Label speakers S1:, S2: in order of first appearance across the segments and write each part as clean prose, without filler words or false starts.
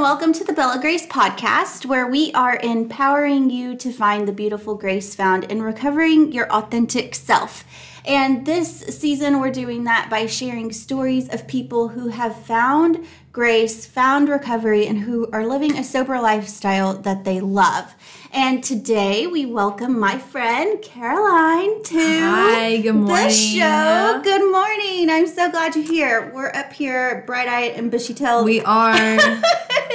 S1: welcome to the Bella Grayce Podcast, where we are empowering you to find the beautiful grace found in recovering your authentic self. And this season, we're doing that by sharing stories of people who have found grace, found recovery, and who are living a sober lifestyle that they love. And today, we welcome my friend Caroline to the show. Good morning. I'm so glad you're here. We're up here bright-eyed and bushy-tailed.
S2: We are.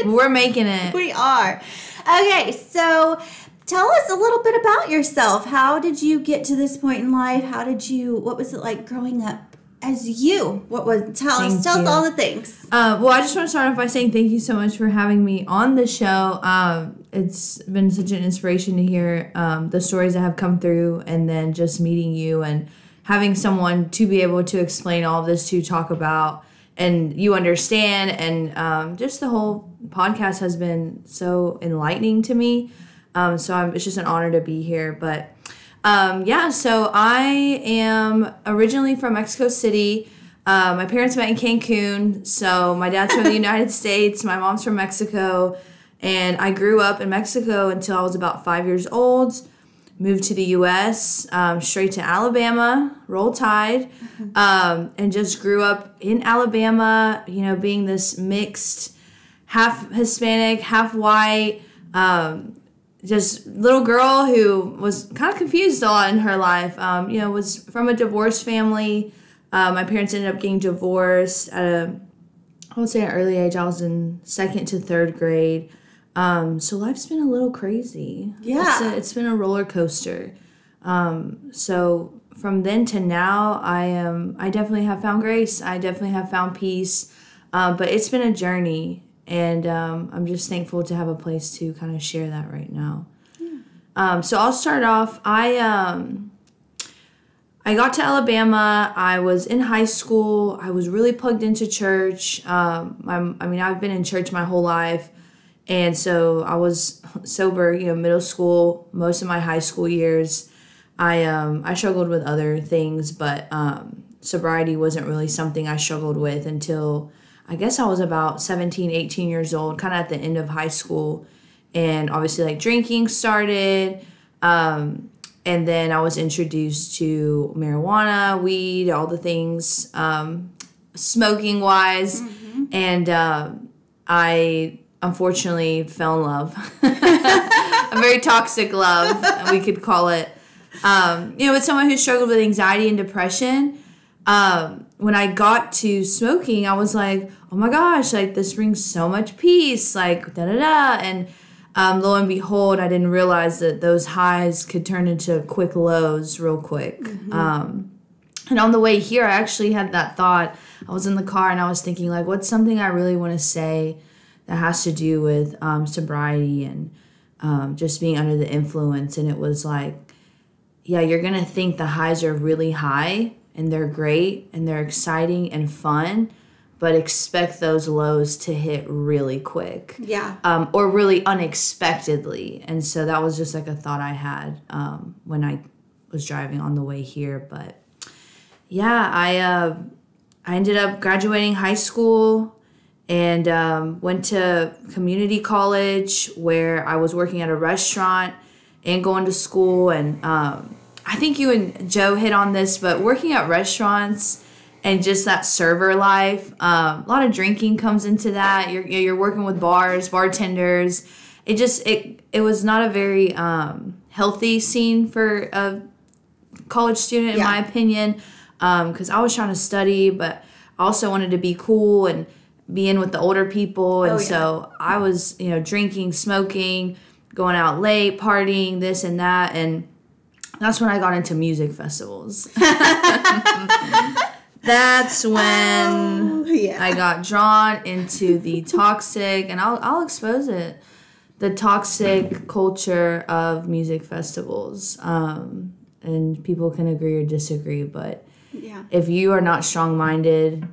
S2: We're making it.
S1: We are. Okay, so tell us a little bit about yourself. How did you get to this point in life? What was it like growing up as you? Tell us all the things.
S2: Well, I just want to start off by saying thank you so much for having me on the show. It's been such an inspiration to hear the stories that have come through, and then just meeting you and having someone to be able to explain all of this, to talk about, and you understand, and just the whole podcast has been so enlightening to me. It's just an honor to be here. But so I am originally from Mexico City. My parents met in Cancun. So my dad's from the United States. My mom's from Mexico. And I grew up in Mexico until I was about 5 years old. Moved to the U.S., straight to Alabama, Roll Tide, and just grew up in Alabama, being this mixed, half Hispanic, half white, just little girl who was kind of confused a lot in her life. Was from a divorced family. My parents ended up getting divorced at an early age. I was in 2nd to 3rd grade. So life's been a little crazy.
S1: Yeah.
S2: It's been a roller coaster. So from then to now, I definitely have found grace. I definitely have found peace. But it's been a journey. And I'm just thankful to have a place to kind of share that right now. Yeah. So I'll start off. I got to Alabama. I was in high school. I was really plugged into church. I've been in church my whole life. And so I was sober, middle school, most of my high school years. I struggled with other things, but sobriety wasn't really something I struggled with until I guess I was about 17, 18 years old, kind of at the end of high school. And obviously, drinking started. And then I was introduced to marijuana, weed, all the things, smoking-wise. Mm-hmm. And I unfortunately fell in love. A very toxic love, we could call it. With someone who struggled with anxiety and depression. When I got to smoking, I was like, oh my gosh, this brings so much peace, da-da-da. And lo and behold, I didn't realize that those highs could turn into quick lows real quick. Mm-hmm. And on the way here, I actually had that thought. I was in the car and I was thinking, what's something I really want to say that has to do with sobriety and just being under the influence. And it was you're going to think the highs are really high and they're great and they're exciting and fun, but expect those lows to hit really quick.
S1: Yeah.
S2: Or really unexpectedly. And so that was just a thought I had when I was driving on the way here. But yeah, I ended up graduating high school and went to community college where I was working at a restaurant and going to school. And I think you and Joe hit on this, but working at restaurants and just that server life, a lot of drinking comes into that. You're working with bartenders. It was not a very healthy scene for a college student, in my opinion, because I was trying to study, but I also wanted to be cool and be in with the older people. And so I was, drinking, smoking, going out late, partying, this and that. And that's when I got into music festivals. That's when I got drawn into the toxic, and I'll expose it, the toxic culture of music festivals. And people can agree or disagree, but if you are not strong-minded,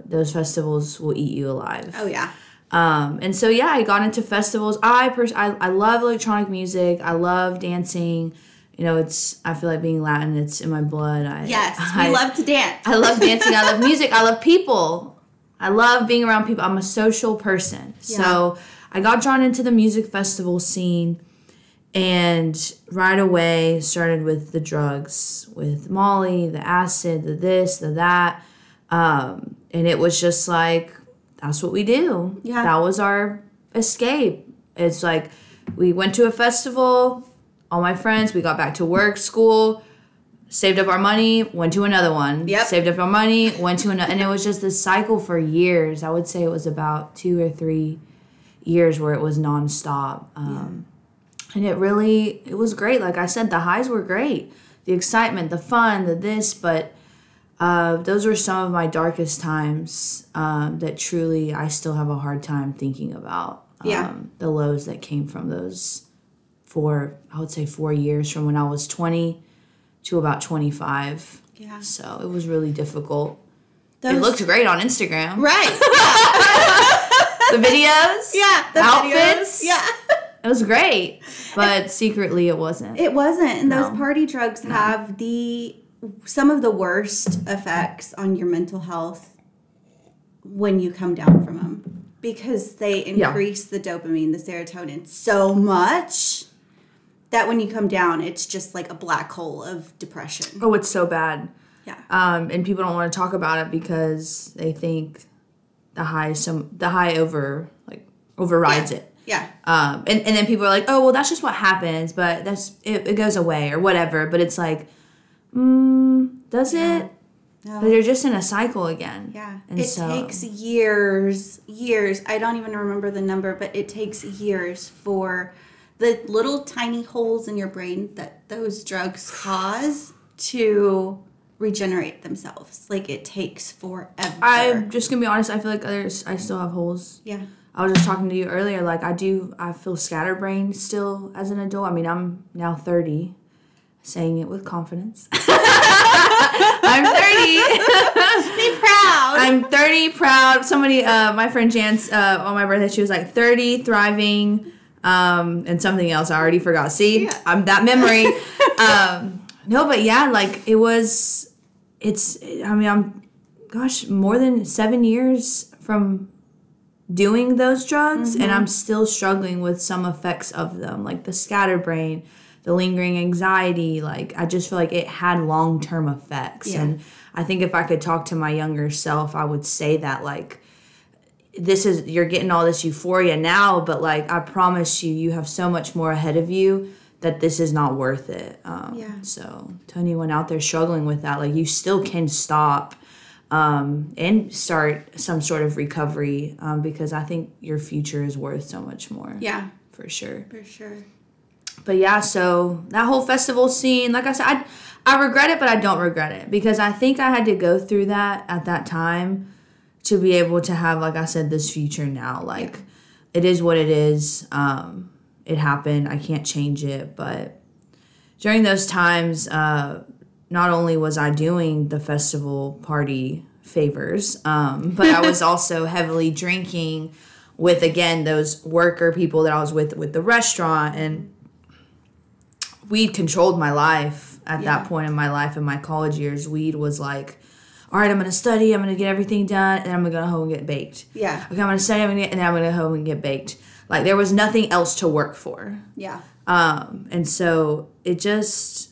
S2: those festivals will eat you alive.
S1: Oh, yeah.
S2: And so, I got into festivals. I love electronic music. I love dancing. I feel like being Latin, it's in my blood.
S1: We love to dance.
S2: I love dancing. I love music. I love people. I love being around people. I'm a social person. Yeah. So I got drawn into the music festival scene and right away started with the drugs, with Molly, the acid, the this, the that. And it was just like, that's what we do. Yeah. That was our escape. It's like we went to a festival, all my friends, we got back to work, school, saved up our money, went to another one. Yep. Saved up our money, went to another. And it was just this cycle for years. I would say it was about 2 or 3 years where it was nonstop. And it was great. Like I said, the highs were great. The excitement, the fun, the this, but those were some of my darkest times that truly I still have a hard time thinking about. The lows that came from those 4 years from when I was 20 to about 25. Yeah. So it was really difficult. It looked great on Instagram.
S1: Right.
S2: The videos.
S1: Yeah.
S2: The outfits.
S1: Videos. Yeah.
S2: It was great. But secretly it wasn't.
S1: It wasn't. And those party drugs have some of the worst effects on your mental health when you come down from them. Because they increase the dopamine, the serotonin so much that when you come down, it's just like a black hole of depression.
S2: Oh, it's so bad.
S1: Yeah.
S2: And people don't want to talk about it because they think the high overrides it.
S1: Yeah.
S2: And then people are like, oh, well, that's just what happens, but it goes away or whatever. But it's like, does it? No. But they're just in a cycle again.
S1: Yeah. And it takes years. I don't even remember the number, but it takes years for the little tiny holes in your brain that those drugs cause to regenerate themselves. Like, it takes forever.
S2: I'm just going to be honest. I feel like I still have holes.
S1: Yeah.
S2: I was just talking to you earlier. Like, I feel scatterbrained still as an adult. I mean, I'm now 30, saying it with confidence. I'm 30.
S1: Be proud.
S2: I'm 30, proud. Somebody, my friend Jance, on my birthday, she was like 30, thriving, and something else. I already forgot. See, I'm that memory. No, but yeah, like I'm more than 7 years from doing those drugs, and I'm still struggling with some effects of them, like the scatterbrain, the lingering anxiety. Like, I just feel like it had long-term effects. Yeah. And I think if I could talk to my younger self, I would say that, like, you're getting all this euphoria now, but, like, I promise you have so much more ahead of you that this is not worth it. So to anyone out there struggling with that, like, you still can stop and start some sort of recovery, because I think your future is worth so much more.
S1: Yeah.
S2: For sure.
S1: For sure.
S2: But yeah, so that whole festival scene, like I said, I regret it, but I don't regret it, because I think I had to go through that at that time to be able to have, like I said, this future now. Like, it is what it is. It happened. I can't change it. But during those times, not only was I doing the festival party favors, but I was also heavily drinking with, again, those worker people that I was with the restaurant. And weed controlled my life at that point in my life. In my college years, weed was like, all right, I'm going to study, I'm going to get everything done, and I'm going to go home and get baked. Yeah. Okay, I'm going to study, and then I'm going to go home and get baked. Like, there was nothing else to work for. Yeah. And so it was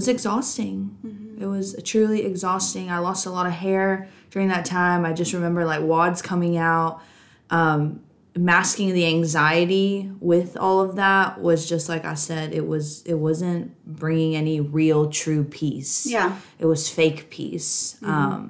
S2: exhausting. Mm-hmm. It was truly exhausting. I lost a lot of hair during that time. I just remember, like, wads coming out. Masking the anxiety with all of that was just, like I said, it wasn't bringing any real true peace. Yeah. It was fake peace. Mm-hmm.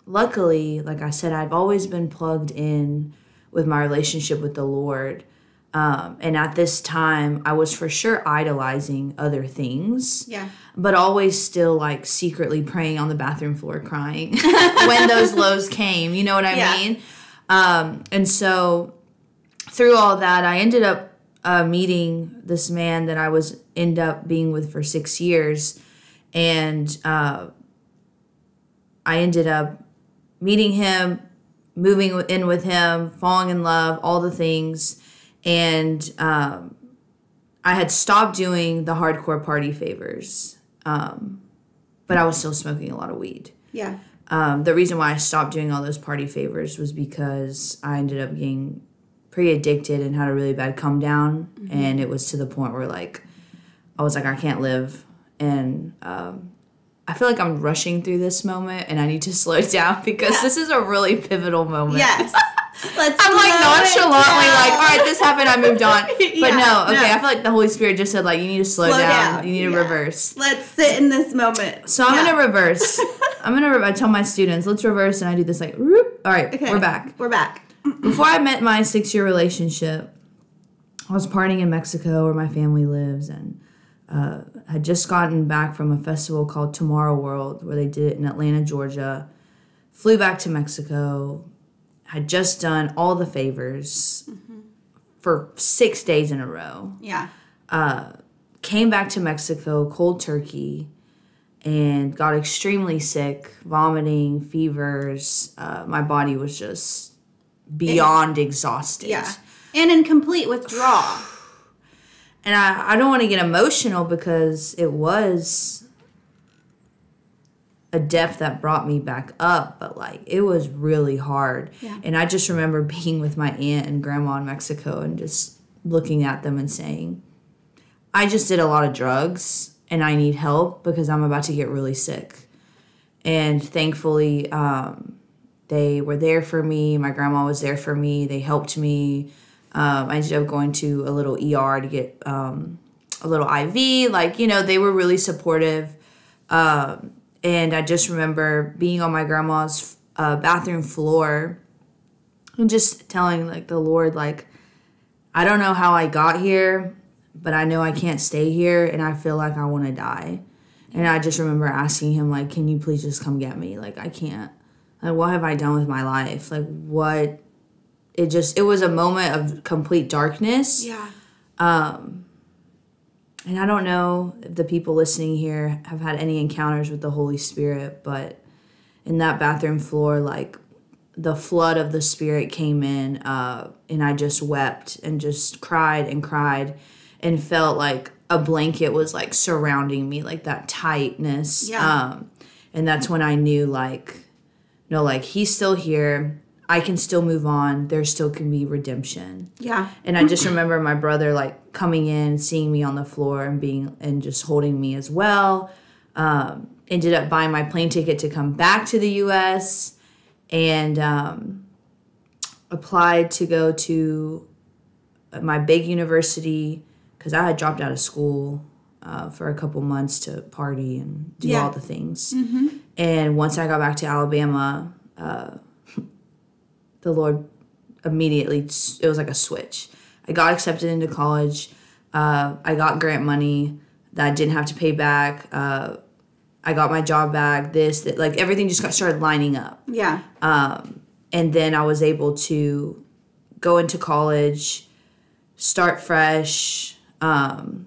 S2: Luckily, like I said, I've always been plugged in with my relationship with the Lord. And at this time, I was for sure idolizing other things. Yeah. But always still, like, secretly praying on the bathroom floor, crying when those lows came. You know what I mean? And so through all that, I ended up meeting this man that I end up being with for 6 years. And I ended up meeting him, moving in with him, falling in love, all the things. And I had stopped doing the hardcore party favors, but I was still smoking a lot of weed. Yeah. The reason why I stopped doing all those party favors was because I ended up getting pretty addicted and had a really bad come down. And it was to the point where, like, I was like, I can't live. And I feel like I'm rushing through this moment and I need to slow down because this is a really pivotal moment.
S1: Yes.
S2: I'm like nonchalantly like, all right, this happened, I moved on. But I feel like the Holy Spirit just said, like, you need to slow down. You need to reverse.
S1: Let's sit in this moment.
S2: So I'm going to reverse. I tell my students, let's reverse, and I do this like, whoop. All right, we're back.
S1: We're back.
S2: Before I met my 6-year relationship, I was partying in Mexico where my family lives, and had just gotten back from a festival called Tomorrow World where they did it in Atlanta, Georgia. Flew back to Mexico, had just done all the favors for 6 days in a row.
S1: Yeah.
S2: Came back to Mexico, cold turkey, and got extremely sick, vomiting, fevers. My body was just beyond exhausted.
S1: Yeah. And in complete withdrawal.
S2: And I don't want to get emotional because it was a depth that brought me back up, but, like, it was really hard.
S1: Yeah.
S2: And I just remember being with my aunt and grandma in Mexico and just looking at them and saying, I just did a lot of drugs and I need help because I'm about to get really sick. And thankfully, they were there for me. My grandma was there for me. They helped me. I ended up going to a little ER to get a little IV. Like, you know, they were really supportive. And I just remember being on my grandma's bathroom floor and just telling, like, the Lord, like, I don't know how I got here, but I know I can't stay here, and I feel like I want to die. And I just remember asking him, like, can you please just come get me? Like, I can't. Like, what have I done with my life? Like, what? It was a moment of complete darkness.
S1: Yeah.
S2: And I don't know if the people listening here have had any encounters with the Holy Spirit, but in that bathroom floor, like, the flood of the Spirit came in, and I just wept and just cried and felt like a blanket was, like, surrounding me, like that tightness.
S1: Yeah.
S2: And that's when I knew, like, no, like, he's still here. I can still move on. There still can be redemption.
S1: Yeah.
S2: And I just remember my brother, like, coming in, seeing me on the floor and just holding me as well. Ended up buying my plane ticket to come back to the U.S. and applied to go to my big university because I had dropped out of school for a couple months to party and do all the things. Mm-hmm. And once I got back to Alabama, the Lord immediately, it was like a switch. I got accepted into college. I got grant money that I didn't have to pay back. I got my job back, that, like, everything just started lining up.
S1: Yeah.
S2: And then I was able to go into college, start fresh. And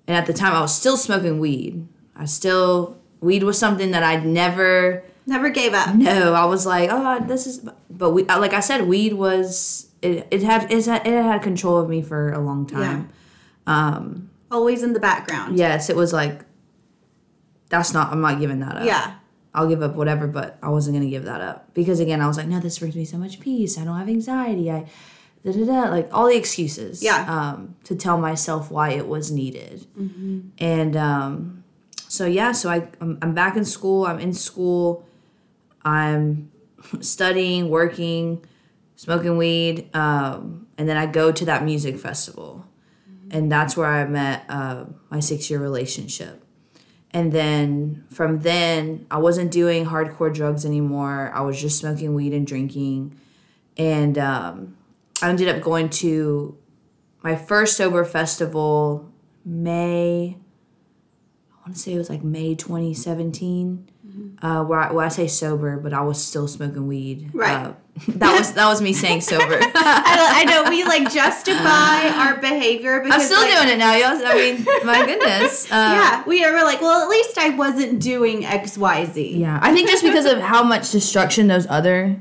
S2: at the time I was still smoking weed. Weed was something that I'd never
S1: gave up.
S2: No, I was like, but like I said, weed was, it had control of me for a long time.
S1: Yeah. Always in the background.
S2: Yes, it was like, I'm not giving that up.
S1: Yeah.
S2: I'll give up whatever, but I wasn't going to give that up. Because again, I was like, no, this brings me so much peace. I don't have anxiety. Like all the excuses.
S1: Yeah.
S2: To tell myself why it was needed. Mm-hmm. And so I'm back in school. I'm in school. I'm studying, working, smoking weed. And then I go to that music festival. Mm-hmm. And that's where I met my 6-year relationship. And then from then, I wasn't doing hardcore drugs anymore. I was just smoking weed and drinking. And I ended up going to my first sober festival, I want to say it was like May 2017, where I say sober, but I was still smoking weed.
S1: Right.
S2: That was me saying sober.
S1: I know we like justify our behavior because
S2: I'm still doing it now, y'all. I mean, my goodness.
S1: Yeah, we're like, well, at least I wasn't doing XYZ.
S2: Yeah, I think just because of how much destruction those other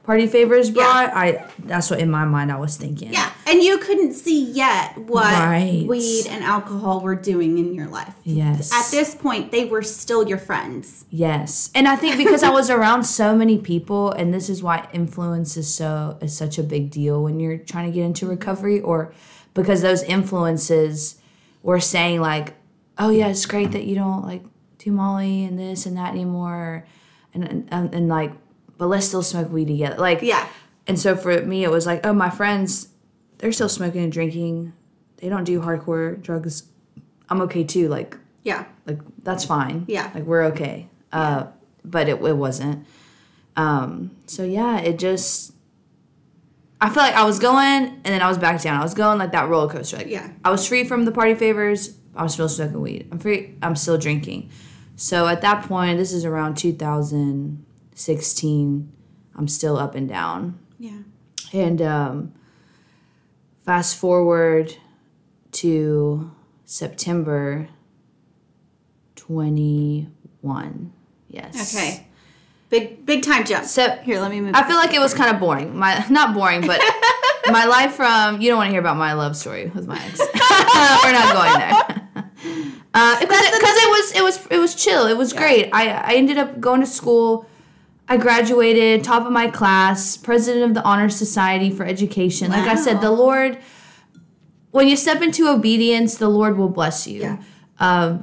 S2: party favors brought, that's what in my mind I was thinking.
S1: Yeah, and you couldn't see yet what
S2: Right.
S1: weed and alcohol were doing in your life.
S2: Yes.
S1: At this point, they were still your friends.
S2: Yes. And I think because I was around so many people, and this is why influence is such a big deal when you're trying to get into recovery, or because those influences were saying like, oh yeah, it's great that you don't like do Molly and this and that anymore, and like, but let's still smoke weed together. Like,
S1: Yeah.
S2: And so for me, it was like, oh, my friends, they're still smoking and drinking. They don't do hardcore drugs. I'm okay too. Like,
S1: Yeah.
S2: that's fine.
S1: Yeah.
S2: Like, we're okay. But it wasn't. So yeah, it just, I feel like I was going and then I was back down. I was going like that roller coaster. Like,
S1: Yeah.
S2: I was free from the party favors. I was still smoking weed. I'm free. I'm still drinking. So at that point, this is around 2016. I'm still up and down.
S1: Yeah.
S2: And fast forward to September 21. Yes.
S1: Okay. Big time jump.
S2: So
S1: Here, let me move.
S2: I feel like it was kind of boring. Not boring, but my life from, you don't want to hear about my love story with my ex. We're not going there. Because it was chill. It was great. I ended up going to school. I graduated, top of my class, president of the Honor Society for Education. Like I said, the Lord, when you step into obedience, the Lord will bless you.
S1: Yeah.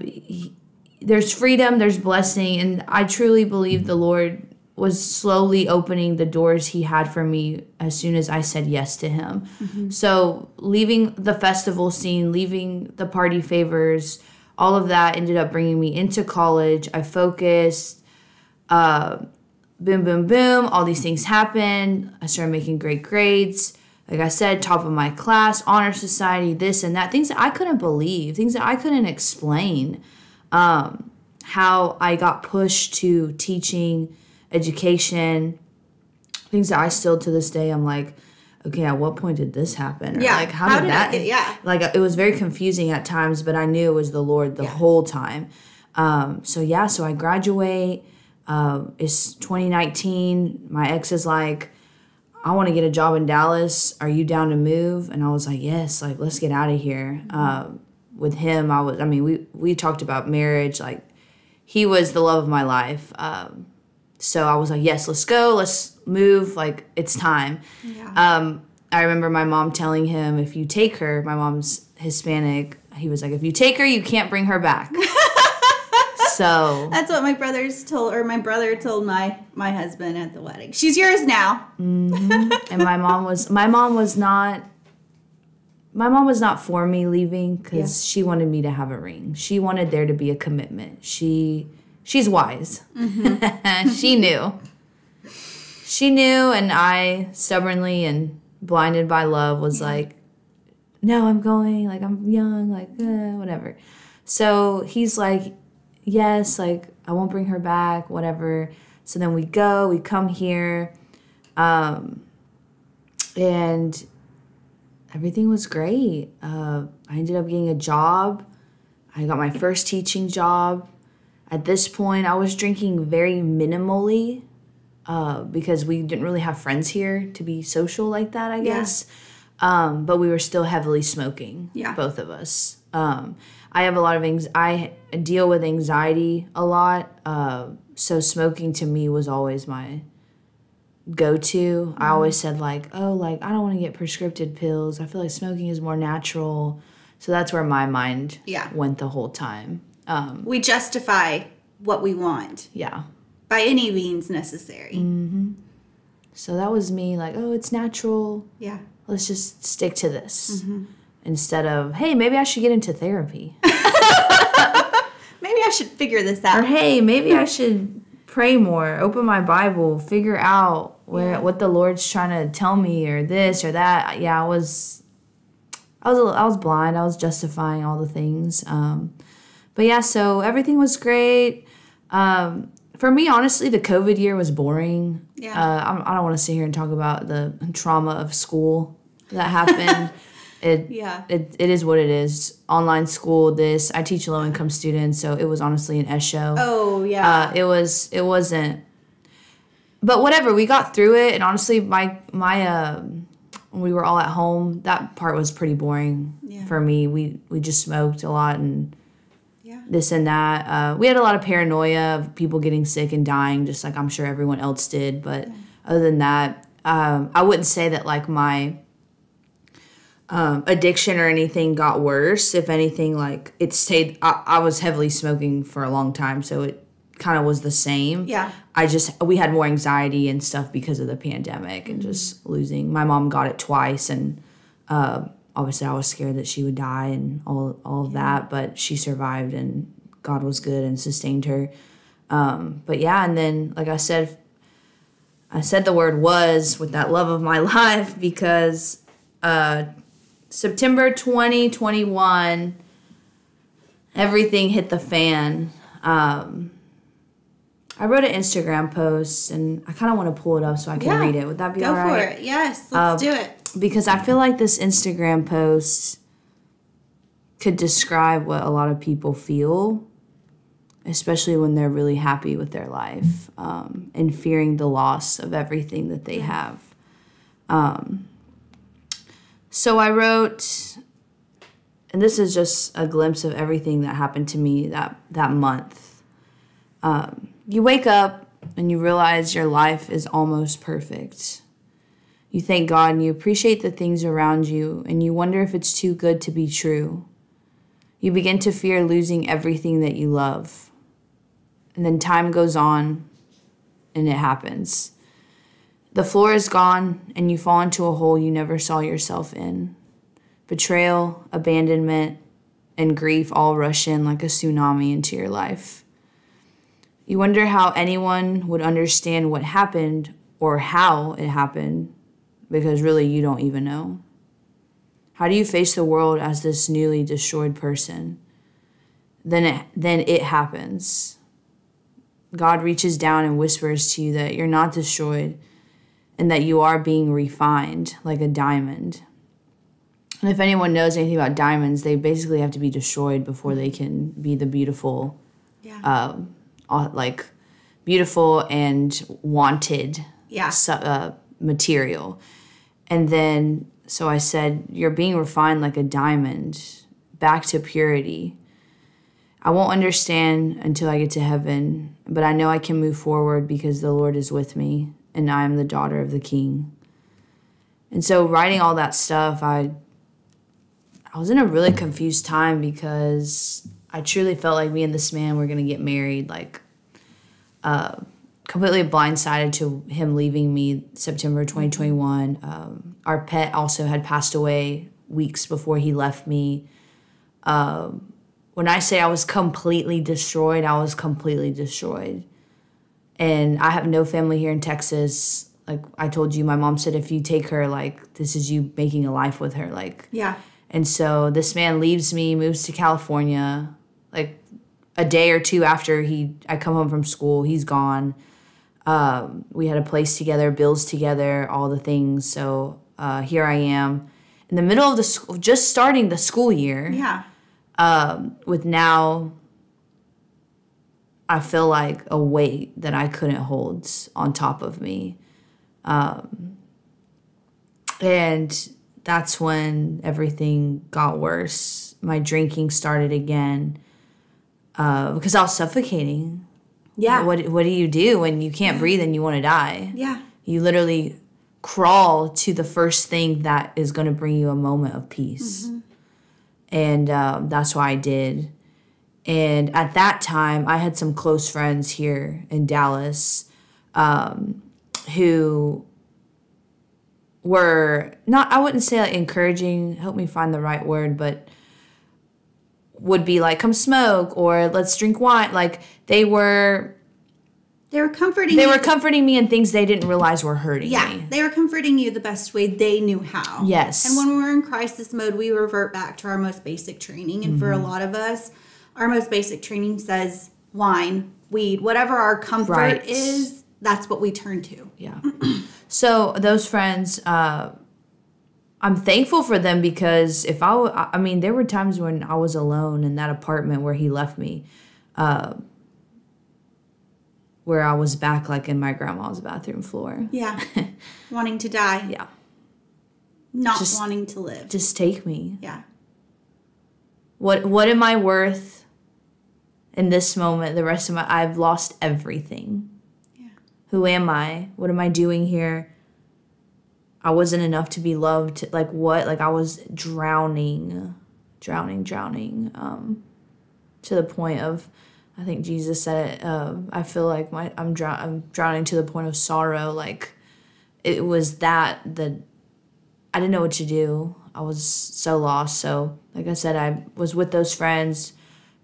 S2: There's freedom, there's blessing, and I truly believe the Lord was slowly opening the doors he had for me as soon as I said yes to him. Mm-hmm. So leaving the festival scene, leaving the party favors, all of that ended up bringing me into college. I focused, boom, boom, boom, all these things happened. I started making great grades. Like I said, top of my class, honor society, this and that, things that I couldn't believe, things that I couldn't explain. How I got pushed to teaching, education, things that I still to this day, I'm like, okay, at what point did this happen? Or like, how did that? Like, it was very confusing at times, but I knew it was the Lord the whole time. So I graduate. It's 2019. My ex is like, I want to get a job in Dallas. Are you down to move? And I was like, yes, like, let's get out of here. With him, we talked about marriage. Like, he was the love of my life. So I was like, yes, let's go. Let's move. Like, it's time. Yeah. I remember my mom telling him, if you take her, my mom's Hispanic, he was like, if you take her, you can't bring her back. So
S1: that's what my brother told my husband at the wedding. She's yours now.
S2: Mm-hmm. And my mom was not for me leaving because she wanted me to have a ring. She wanted there to be a commitment. She's wise. Mm-hmm. She knew, and I stubbornly and blinded by love was like, no, I'm going. Like, I'm young. Like, whatever. So he's like, yes, like, I won't bring her back, whatever. So then we come here, and everything was great. I ended up getting a job. I got my first teaching job. At this point, I was drinking very minimally because we didn't really have friends here to be social like that, I guess. But we were still heavily smoking, both of us. I have a lot of I deal with anxiety a lot, so smoking to me was always my go-to. I always said like, I don't want to get prescriptive pills. I feel like smoking is more natural. So that's where my mind went the whole time.
S1: We justify what we want.
S2: Yeah.
S1: By any means necessary.
S2: Mm-hmm. So that was me like, it's natural.
S1: Yeah.
S2: Let's just stick to this. Mm-hmm. Instead of, hey, maybe I should get into therapy.
S1: Maybe I should figure this out.
S2: Or hey, maybe I should pray more, open my Bible, figure out what the Lord's trying to tell me, or this or that. Yeah, I was blind. I was justifying all the things. But yeah, so everything was great. For me, honestly, the COVID year was boring. Yeah. I don't want to sit here and talk about the trauma of school that happened. It is what it is. Online school, I teach low-income students, so it was honestly an S show.
S1: Oh, yeah.
S2: It wasn't But whatever, we got through it. And honestly, my when we were all at home, that part was pretty boring for me. We just smoked a lot and this and that. We had a lot of paranoia of people getting sick and dying, just like I'm sure everyone else did. But other than that, I wouldn't say that like my addiction or anything got worse. If anything, like it stayed. I was heavily smoking for a long time, so it kind of was the same.
S1: Yeah.
S2: We had more anxiety and stuff because of the pandemic and just losing. My mom got it twice, and obviously I was scared that she would die and all of that, but she survived and God was good and sustained her. But yeah, and then like I said the word was with that love of my life because September 2021, everything hit the fan. I wrote an Instagram post, and I kind of want to pull it up so I can read it. Would that be all right?
S1: Go for it. Yes, let's do it.
S2: Because I feel like this Instagram post could describe what a lot of people feel, especially when they're really happy with their life and fearing the loss of everything that they have. So I wrote, and this is just a glimpse of everything that happened to me that month. You wake up and you realize your life is almost perfect. You thank God and you appreciate the things around you, and you wonder if it's too good to be true. You begin to fear losing everything that you love. And then time goes on and it happens. The floor is gone and you fall into a hole you never saw yourself in. Betrayal, abandonment, and grief all rush in like a tsunami into your life. You wonder how anyone would understand what happened or how it happened, because really you don't even know. How do you face the world as this newly destroyed person? Then it happens. God reaches down and whispers to you that you're not destroyed and that you are being refined like a diamond. And if anyone knows anything about diamonds, they basically have to be destroyed before they can be the beautiful, beautiful and wanted material. And then, so I said, you're being refined like a diamond, back to purity. I won't understand until I get to heaven, but I know I can move forward because the Lord is with me and I am the daughter of the King. And so writing all that stuff, I was in a really confused time because I truly felt like me and this man were going to get married, completely blindsided to him leaving me September 2021. Our pet also had passed away weeks before he left me. When I say I was completely destroyed, I was completely destroyed. And I have no family here in Texas. Like I told you, my mom said, if you take her, like, this is you making a life with her. Like, yeah. And so this man leaves me, moves to California, like a day or two after I come home from school, he's gone. We had a place together, bills together, all the things. So here I am in the middle of the school, just starting the school year. Yeah. With now, I feel like a weight that I couldn't hold on top of me. And that's when everything got worse. My drinking started again because I was suffocating. Yeah. What do you do when you can't breathe and you want to die? Yeah. You literally crawl to the first thing that is going to bring you a moment of peace. Mm-hmm. And that's what I did. And at that time, I had some close friends here in Dallas who were not, I wouldn't say like encouraging, help me find the right word, but would be like, come smoke or let's drink wine. Like they were comforting you. They were comforting me in things they didn't realize were hurting me.
S1: Yeah, they were comforting you the best way they knew how. Yes. And when we're in crisis mode, we revert back to our most basic training. And for a lot of us, our most basic training says wine, weed, whatever our comfort is, that's what we turn to. Yeah.
S2: So those friends, I'm thankful for them because I mean, there were times when I was alone in that apartment where he left me. where I was back like in my grandma's bathroom floor.
S1: Yeah. Wanting to die.
S2: Yeah.
S1: Not wanting to live.
S2: Just take me.
S1: Yeah.
S2: What am I worth in this moment? The rest of I've lost everything.
S1: Yeah.
S2: Who am I? What am I doing here? I wasn't enough to be loved. Like what? Like I was drowning, to the point of, I think Jesus said it. I feel like I'm drowning to the point of sorrow. Like it was that I didn't know what to do. I was so lost. So like I said, I was with those friends,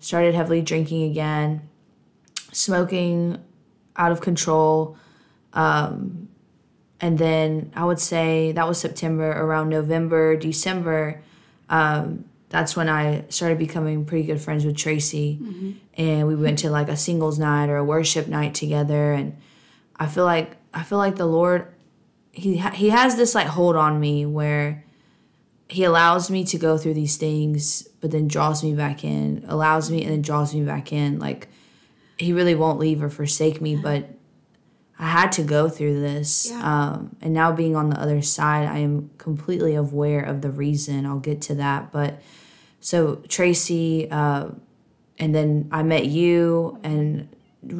S2: started heavily drinking again, smoking out of control. And then I would say that was September. Around November, December, that's when I started becoming pretty good friends with Tracy. Mm-hmm. And we went to like a singles night or a worship night together. And I feel like the Lord, he has this like hold on me where he allows me to go through these things, but then draws me back in, allows me and then draws me back in. Like he really won't leave or forsake me, but I had to go through this.
S1: Yeah.
S2: And now being on the other side, I am completely aware of the reason. I'll get to that. But so Tracy, and then I met you, and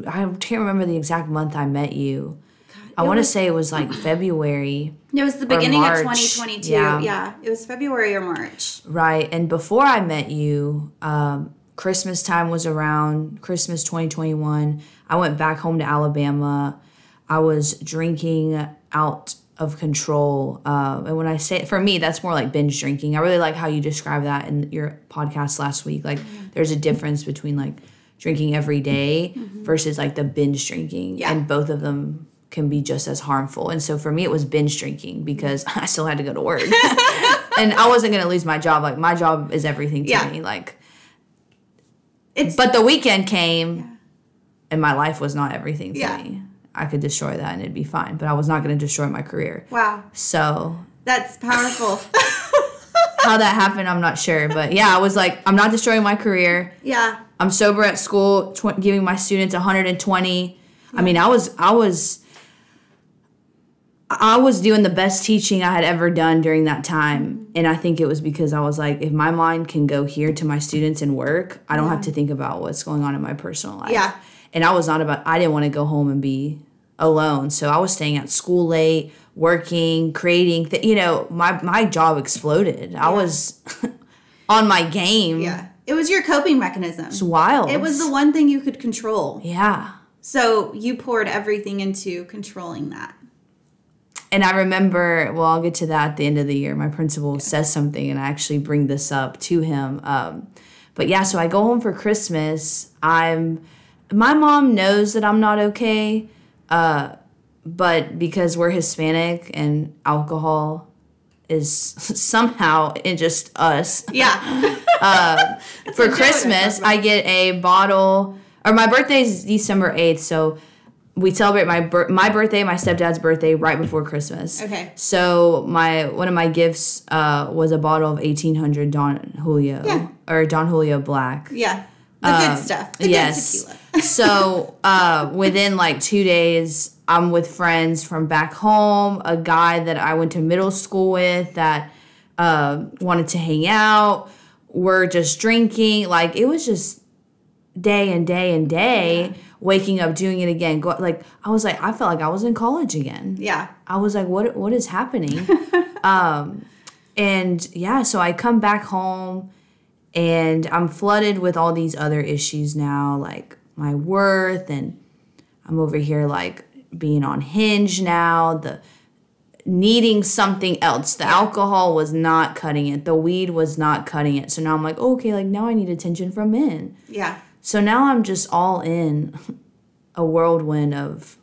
S2: I can't remember the exact month I met you. I want to say it was like February.
S1: It was the beginning of
S2: March.
S1: 2022. Yeah. It was February or March.
S2: Right. And before I met you, Christmas time was around, Christmas 2021. I went back home to Alabama. I was drinking out of control. And when I say, for me, that's more like binge drinking. I really like how you described that in your podcast last week. Like there's a difference between like drinking every day versus like the binge drinking.
S1: Yeah.
S2: And both of them can be just as harmful. And so for me, it was binge drinking because I still had to go to work. And I wasn't going to lose my job. Like my job is everything to me. Like, but the weekend came and my life was not everything to me. I could destroy that and it'd be fine, but I was not going to destroy my career.
S1: Wow.
S2: So
S1: that's powerful.
S2: How that happened, I'm not sure. But yeah, I was like, I'm not destroying my career.
S1: Yeah.
S2: I'm sober at school, giving my students 120. Yeah. I mean, I was doing the best teaching I had ever done during that time. And I think it was because I was like, if my mind can go here to my students and work, I don't have to think about what's going on in my personal life.
S1: Yeah.
S2: And I didn't want to go home and be alone. So I was staying at school late, working, creating, my job exploded. I was on my game.
S1: Yeah. It was your coping mechanism.
S2: It's wild.
S1: It was the one thing you could control.
S2: Yeah.
S1: So you poured everything into controlling that.
S2: And I remember, well, I'll get to that at the end of the year. My principal says something, and I actually bring this up to him. But yeah, so I go home for Christmas. My mom knows that I'm not okay, but because we're Hispanic and alcohol is somehow in just us.
S1: Yeah.
S2: For Christmas, I get a bottle, or my birthday is December 8th, so we celebrate my birthday, my stepdad's birthday, right before Christmas.
S1: Okay.
S2: So one of my gifts was a bottle of 1800 Don Julio, or Don Julio Black.
S1: Yeah. The good stuff. The good tequila.
S2: So within like 2 days, I'm with friends from back home, a guy that I went to middle school with that wanted to hang out. We're just drinking. Like it was just day and day and day, waking up, doing it again. I was like, I felt like I was in college again.
S1: Yeah.
S2: I was like, what is happening? And yeah, so I come back home. And I'm flooded with all these other issues now, like my worth, and I'm over here like being on Hinge now, the needing something else. The alcohol was not cutting it. The weed was not cutting it. So now I'm like, okay, like now I need attention from men.
S1: Yeah.
S2: So now I'm just all in a whirlwind of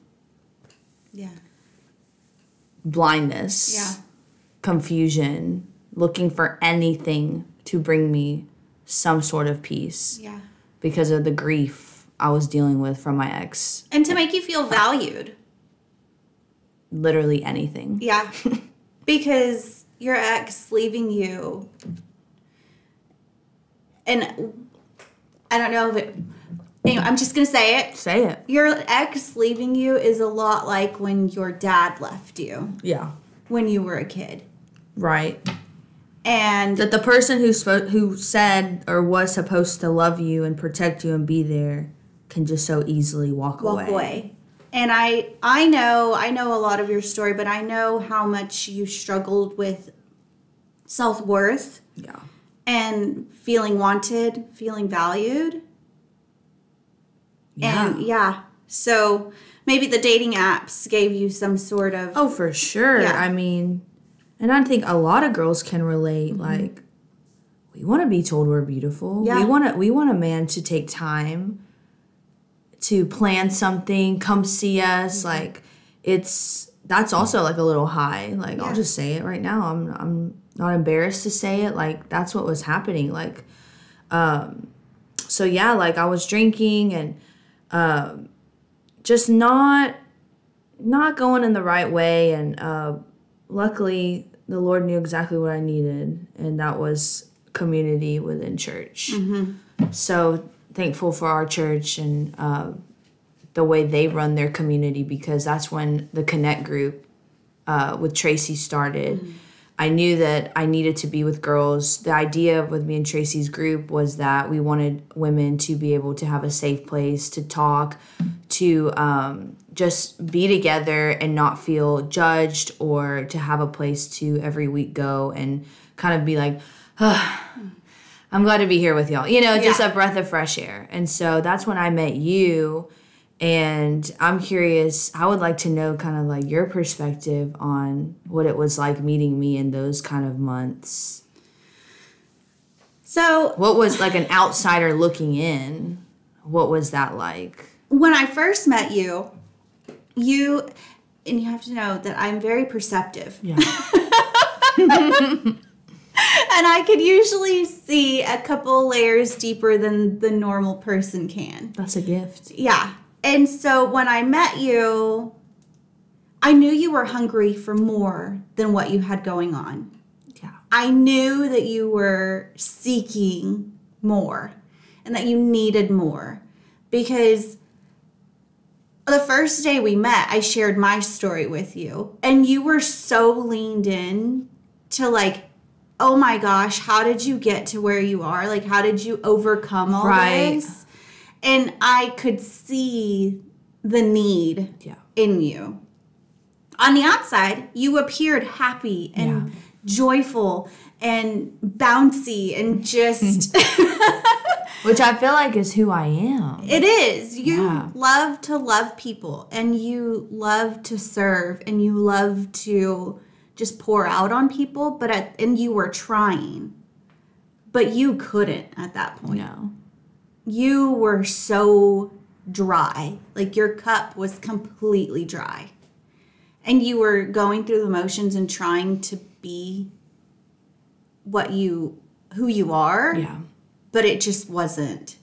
S2: blindness, confusion, looking for anything to bring me some sort of peace.
S1: Yeah.
S2: Because of the grief I was dealing with from my ex.
S1: And to make you feel valued.
S2: Literally anything.
S1: Yeah. Because your ex leaving you, and I don't know if Anyway, I'm just going to say it.
S2: Say it.
S1: Your ex leaving you is a lot like when your dad left you.
S2: Yeah.
S1: When you were a kid.
S2: Right.
S1: And
S2: that the person who said or was supposed to love you and protect you and be there can just so easily walk away.
S1: And I know a lot of your story, but I know how much you struggled with self-worth.
S2: Yeah.
S1: And feeling wanted, feeling valued.
S2: Yeah.
S1: And so maybe the dating apps gave you some sort of...
S2: Oh, for sure.
S1: Yeah.
S2: I mean, and I think a lot of girls can relate. Mm-hmm. Like, we want to be told we're beautiful. Yeah. We want a man to take time to plan something, come see us. Mm-hmm. Like, that's also like a little high. Like, I'll just say it right now. I'm not embarrassed to say it. Like, that's what was happening. Like, so yeah, like I was drinking and just not going in the right way. And luckily, the Lord knew exactly what I needed, and that was community within church. Mm-hmm. So thankful for our church and the way they run their community, because that's when the Connect group with Tracy started. Mm-hmm. I knew that I needed to be with girls. The idea with me and Tracy's group was that we wanted women to be able to have a safe place to talk, to just be together and not feel judged, or to have a place to every week go and kind of be like, I'm glad to be here with y'all. Just a breath of fresh air. And so that's when I met you. And I'm curious, I would like to know kind of like your perspective on what it was like meeting me in those kind of months.
S1: So,
S2: what was like an outsider looking in? What was that like?
S1: When I first met you, and you have to know that I'm very perceptive.
S2: Yeah.
S1: And I could usually see a couple layers deeper than the normal person can.
S2: That's a gift.
S1: Yeah. And so when I met you, I knew you were hungry for more than what you had going on.
S2: Yeah.
S1: I knew that you were seeking more and that you needed more, because the first day we met, I shared my story with you, and you were so leaned in to like, oh my gosh, how did you get to where you are? Like, how did you overcome all this? And I could see the need in you. On the outside, you appeared happy and joyful and bouncy and just...
S2: Which I feel like is who I am.
S1: It is. You love to love people, and you love to serve, and you love to just pour out on people, and you were trying. But you couldn't at that point.
S2: No.
S1: You were so dry. Like, your cup was completely dry. And you were going through the motions and trying to be who you are.
S2: Yeah.
S1: But it just wasn't.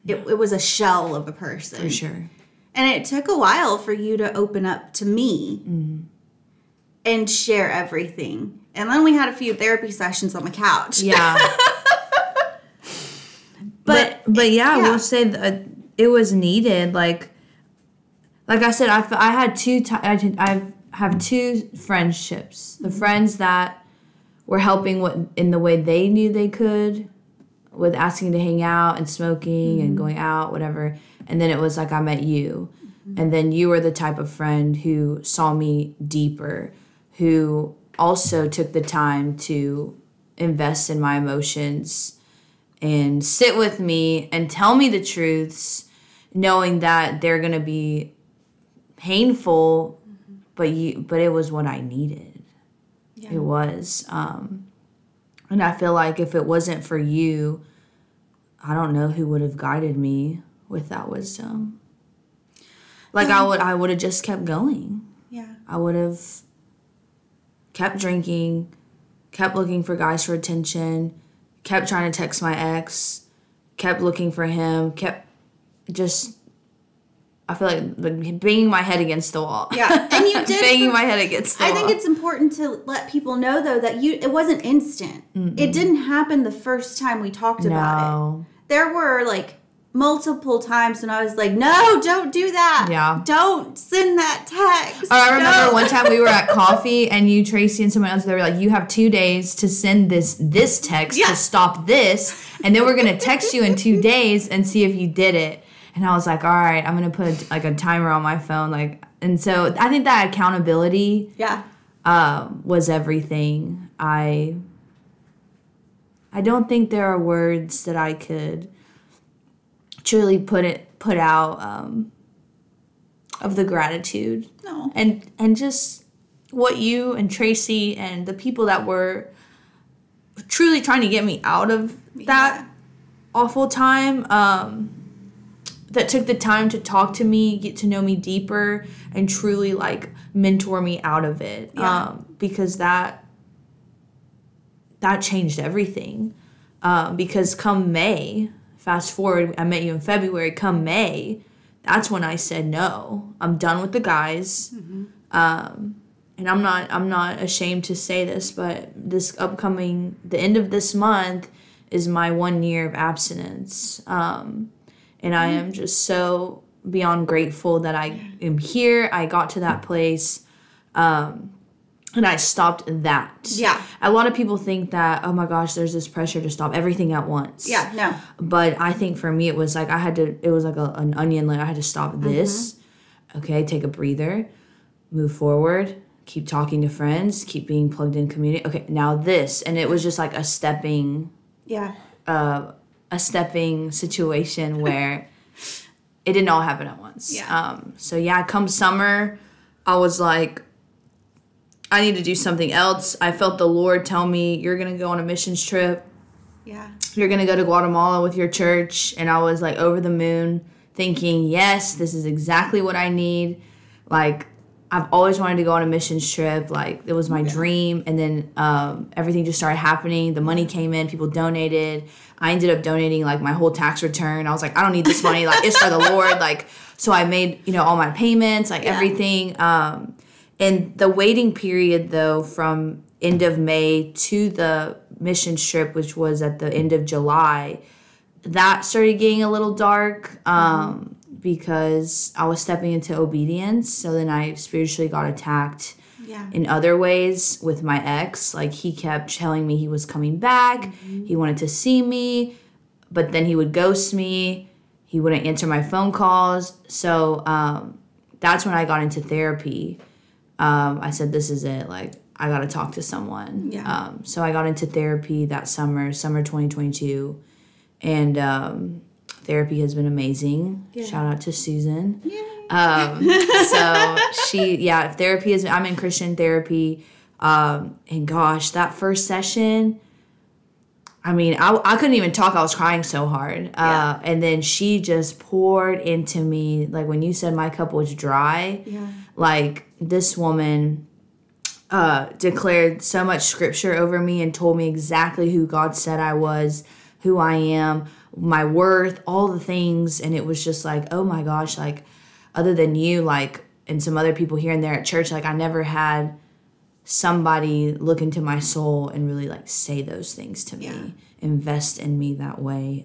S1: It was a shell of a person.
S2: For sure.
S1: And it took a while for you to open up to me and share everything. And then we had a few therapy sessions on the couch.
S2: Yeah. But yeah, we'll say that it was needed. Like I said, I had I have two friendships. The friends that were helping in the way they knew they could, with asking to hang out and smoking and going out, whatever. And then it was like I met you. And then you were the type of friend who saw me deeper, who also took the time to invest in my emotions and sit with me and tell me the truths, knowing that they're going to be painful, but it was what I needed. Yeah. It was. And I feel like if it wasn't for you, I don't know who would have guided me with that wisdom. Like, I would have just kept going.
S1: Yeah.
S2: I would have kept drinking, kept looking for guys for attention, kept trying to text my ex, kept looking for him, kept just, I feel like banging my head against the wall.
S1: Yeah, and you did.
S2: Banging my head against the wall.
S1: I think it's important to let people know, though, that it wasn't instant. Mm-mm. It didn't happen the first time we talked about it. There were, like, multiple times when I was like, no, don't do that.
S2: Yeah.
S1: Don't send that text.
S2: I remember one time we were at coffee and you, Tracy, and someone else, they were like, you have 2 days to send this text to stop this. And then we're going to text you in 2 days and see if you did it. And I was like, all right, I'm going to put a timer on my phone. And so I think that accountability was everything. I don't think there are words that I could truly put out of the gratitude.
S1: No.
S2: And just what you and Tracy and the people that were truly trying to get me out of that awful time, that took the time to talk to me, get to know me deeper, and truly mentor me out of it. Because that changed everything. Because come May, fast forward, I met you in February, come May, that's when I said, no, I'm done with the guys. Mm-hmm. And I'm not ashamed to say this, but the end of this month is my 1 year of abstinence. And I am just so beyond grateful that I am here. I got to that place. And I stopped that.
S1: Yeah. A
S2: lot of people think that, oh my gosh, there's this pressure to stop everything at once.
S1: Yeah, no.
S2: But I think for me, it was like an onion layer. I had to stop this. Okay, take a breather, move forward, keep talking to friends, keep being plugged in community. Okay, now this. And it was just like a stepping situation where it didn't all happen at once. Yeah. Come summer, I was like, I need to do something else. I felt the Lord tell me, you're going to go on a missions trip.
S1: Yeah.
S2: You're going to go to Guatemala with your church. And I was over the moon thinking, yes, this is exactly what I need. I've always wanted to go on a missions trip. It was my dream. And then everything just started happening. The money came in. People donated. I ended up donating my whole tax return. I was like, I don't need this money. It's for the Lord. So I made, all my payments, everything. And the waiting period, though, from end of May to the mission trip, which was at the end of July, that started getting a little dark because I was stepping into obedience. So then I spiritually got attacked in other ways with my ex. He kept telling me he was coming back. Mm-hmm. He wanted to see me, but then he would ghost me. He wouldn't answer my phone calls. So that's when I got into therapy. I said, this is it. I got to talk to someone. Yeah. So I got into therapy that summer 2022. And therapy has been amazing. Yeah. Shout out to Susan. Therapy I'm in Christian therapy. And gosh, that first session, I couldn't even talk. I was crying so hard. And then she just poured into me. When you said my cup was dry, this woman declared so much scripture over me and told me exactly who God said I was, who I am, my worth, all the things. And it was just oh my gosh, other than you, and some other people here and there at church, I never had somebody look into my soul and really say those things to me, invest in me that way.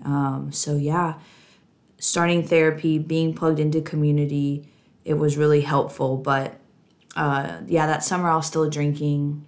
S2: Starting therapy, being plugged into community, it was really helpful. But that summer I was still drinking.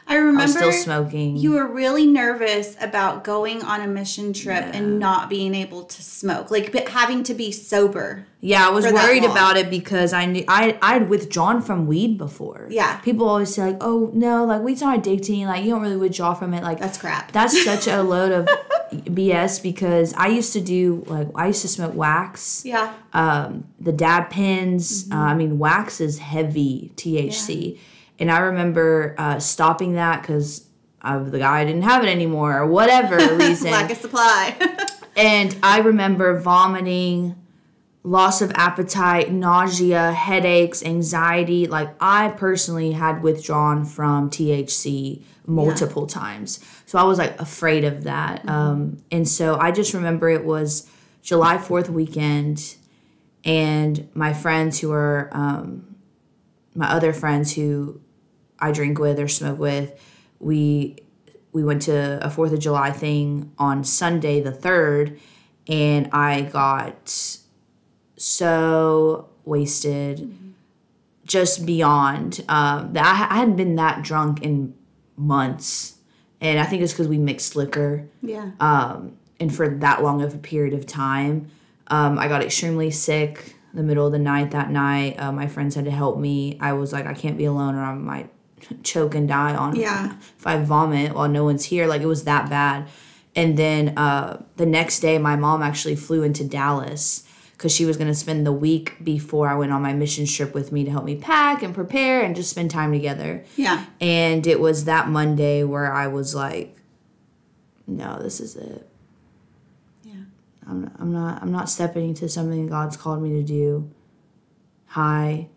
S1: I remember
S2: I was still smoking.
S1: You were really nervous about going on a mission trip and not being able to smoke, having to be sober.
S2: Yeah, I was worried about it because I knew I'd withdrawn from weed before.
S1: Yeah,
S2: people always say oh no, weed's not addicting. You don't really withdraw from it.
S1: That's crap.
S2: That's such a load of BS because I used to smoke wax.
S1: Yeah.
S2: The dab pens. Mm-hmm. Wax is heavy THC. Yeah. And I remember stopping that because the guy didn't have it anymore or whatever reason.
S1: Lack of supply.
S2: And I remember vomiting, loss of appetite, nausea, headaches, anxiety. I personally had withdrawn from THC multiple times. So I was afraid of that. Mm-hmm. And so I just remember it was July 4th weekend and my friends who are my other friends who I drink with or smoke with, we went to a 4th of July thing on Sunday the 3rd, and I got so wasted, just beyond. I hadn't been that drunk in months, and I think it's because we mixed liquor.
S1: Yeah.
S2: And for that long of a period of time, I got extremely sick in the middle of the night that night. My friends had to help me. I was like, I can't be alone or I might choke and die on if I vomit while no one's here. Like, it was that bad. And then the next day, my mom actually flew into Dallas because she was going to spend the week before I went on my mission trip with me to help me pack and prepare and just spend time together.
S1: Yeah.
S2: And it was that Monday where I was like, no, this is it. I'm not stepping into something God's called me to do. High,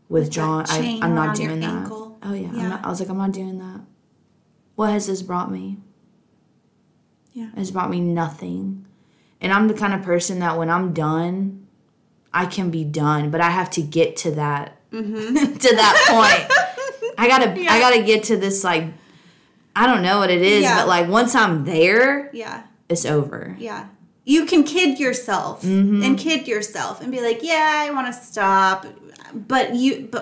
S2: withdrawn. I'm not doing that.
S1: Ankle.
S2: Oh yeah. I was like, I'm not doing that. What has this brought me?
S1: Yeah.
S2: It's brought me nothing. And I'm the kind of person that when I'm done, I can be done, but I have to get to that to that point. I gotta get to this, like, I don't know what it is, but like once I'm there, it's over.
S1: Yeah. You can kid yourself and be like, yeah, I want to stop. But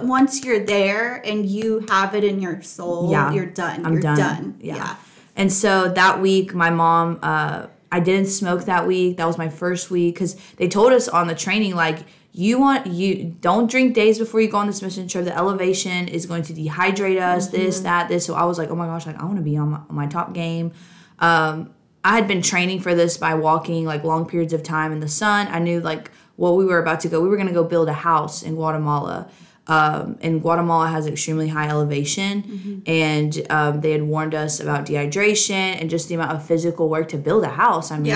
S1: once you're there and you have it in your soul, you're done. You're done. Yeah.
S2: And so that week, my mom, I didn't smoke that week. That was my first week because they told us on the training, like, you don't drink days before you go on this mission trip. The elevation is going to dehydrate us, this. So I was like, oh my gosh, like, I want to be on my top game. I had been training for this by walking like long periods of time in the sun. I knew like what we were about to go. We were going to go build a house in Guatemala. And Guatemala has extremely high elevation. And they had warned us about dehydration and just the amount of physical work to build a house. I mean,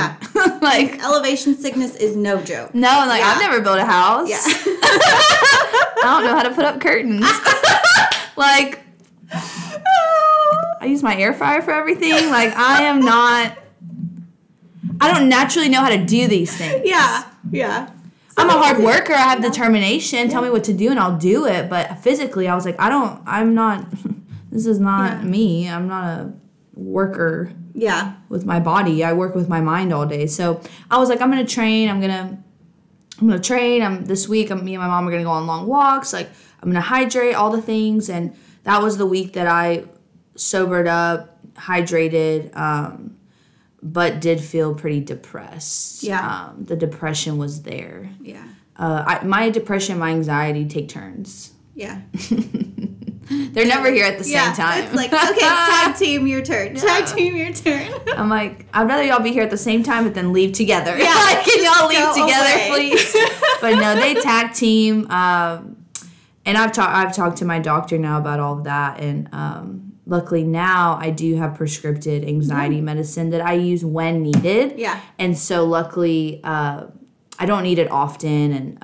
S1: like elevation sickness is no joke.
S2: No, like I've never built a house. Yeah. I don't know how to put up curtains. Like, I use my air fryer for everything. Like, I don't naturally know how to do these things.
S1: Yeah.
S2: I'm a hard worker. I have determination. Tell me what to do and I'll do it. But physically, I was like, this is not me. I'm not a worker with my body. I work with my mind all day. So I was like, I'm going to train. I'm going to train. This week, me and my mom are going to go on long walks. Like, I'm going to hydrate, all the things. And that was the week that I sobered up, hydrated, but did feel pretty depressed. Yeah. The depression was there. Yeah. My depression and my anxiety take turns.
S1: Yeah.
S2: They're never here at the same time.
S1: It's like, okay, tag team your turn. Tag team your turn.
S2: I'm like, I'd rather y'all be here at the same time, but then leave together. Yeah. Like, can y'all leave together, please? But no, they tag team. And I've talked to my doctor now about all of that. And luckily now I do have prescripted anxiety medicine that I use when needed. Yeah. And so luckily I don't need it often, and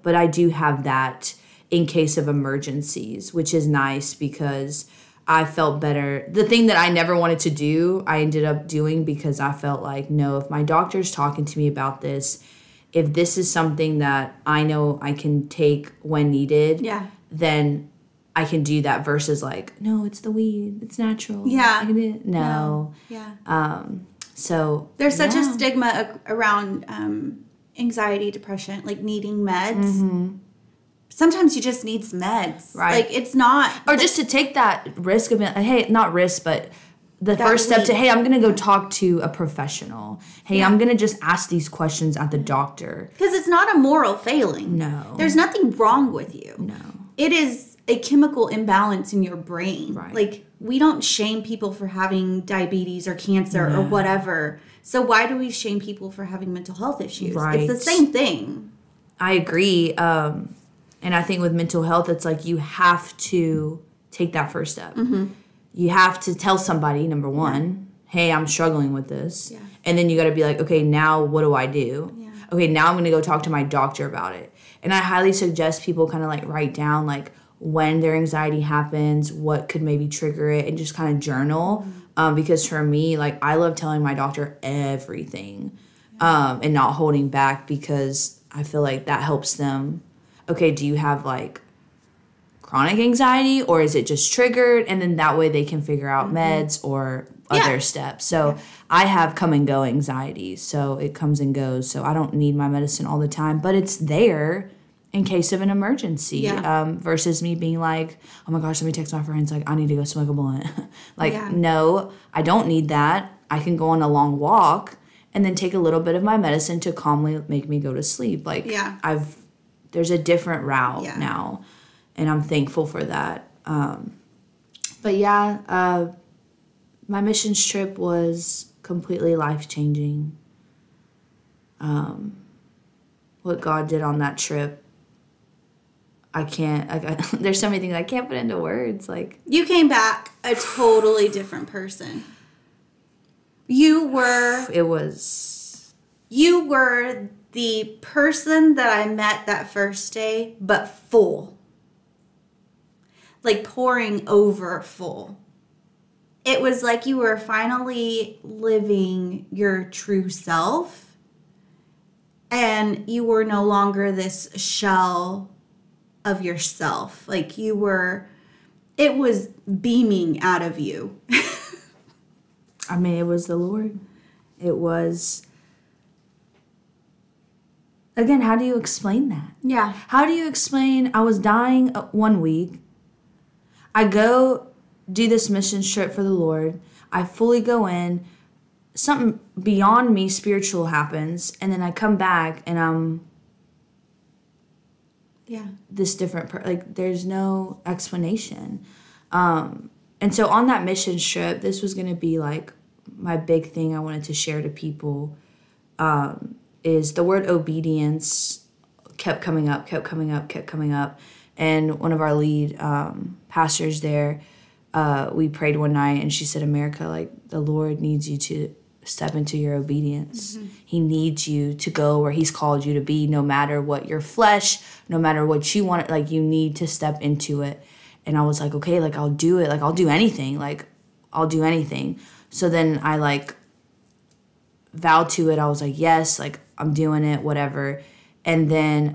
S2: but I do have that in case of emergencies, which is nice because I felt better. The thing that I never wanted to do, I ended up doing because I felt like, no, if my doctor's talking to me about this, if this is something that I know I can take when needed, then I can do that versus like, no, it's the weed. It's natural.
S1: Yeah.
S2: I can do it. No.
S1: Yeah.
S2: So
S1: there's such a stigma around anxiety, depression, like needing meds. Mm-hmm. Sometimes you just need some meds. Right. Like, it's not...
S2: Or just to take that risk of, hey, not risk, but the first step to, hey, I'm going to go talk to a professional. Hey, I'm going to just ask these questions at the doctor.
S1: Because it's not a moral failing.
S2: No.
S1: There's nothing wrong with you.
S2: No.
S1: It is a chemical imbalance in your brain. Right. Like, we don't shame people for having diabetes or cancer or whatever. So why do we shame people for having mental health issues? Right. It's the same thing.
S2: I agree. And I think with mental health, it's like you have to take that first step. Mm-hmm. You have to tell somebody, number one, hey, I'm struggling with this. Yeah. And then you got to be like, okay, now what do I do? Yeah. Okay, now I'm going to go talk to my doctor about it. And I highly suggest people kind of like write down like when their anxiety happens, what could maybe trigger it, and just kind of journal. Mm-hmm. Because for me, like, I love telling my doctor everything and not holding back, because I feel like that helps them. Okay, do you have like chronic anxiety or is it just triggered? And then that way they can figure out meds or other steps. So I have come and go anxiety. So it comes and goes. So I don't need my medicine all the time, but it's there in case of an emergency, versus me being like, oh my gosh, let me text my friends, like, I need to go smoke a blunt. No, I don't need that. I can go on a long walk and then take a little bit of my medicine to calmly make me go to sleep. Like, there's a different route now, and I'm thankful for that. But my missions trip was completely life-changing. What God did on that trip, there's so many things I can't put into words. Like,
S1: you came back a totally different person. You were the person that I met that first day, but full. Like pouring over full. It was like you were finally living your true self, and you were no longer this shell of yourself. Like it was beaming out of you.
S2: I mean, it was the Lord. It was, again, how do you explain that?
S1: Yeah.
S2: How do you explain, I was dying 1 week. I go do this mission trip for the Lord. I fully go in. Something beyond me spiritual happens. And then I come back and I'm this different like, there's no explanation. And so on that mission trip, this was going to be like my big thing I wanted to share to people, is the word obedience kept coming up. And one of our lead pastors there, we prayed one night and she said, America, like, the Lord needs you to step into your obedience. Mm-hmm. He needs you to go where he's called you to be, no matter what your flesh, no matter what you want, like, you need to step into it. And I was like, okay, like, I'll do it. Like, I'll do anything. Like, I'll do anything. So then I, like, vowed to it. I was like, yes, like, I'm doing it, whatever. And then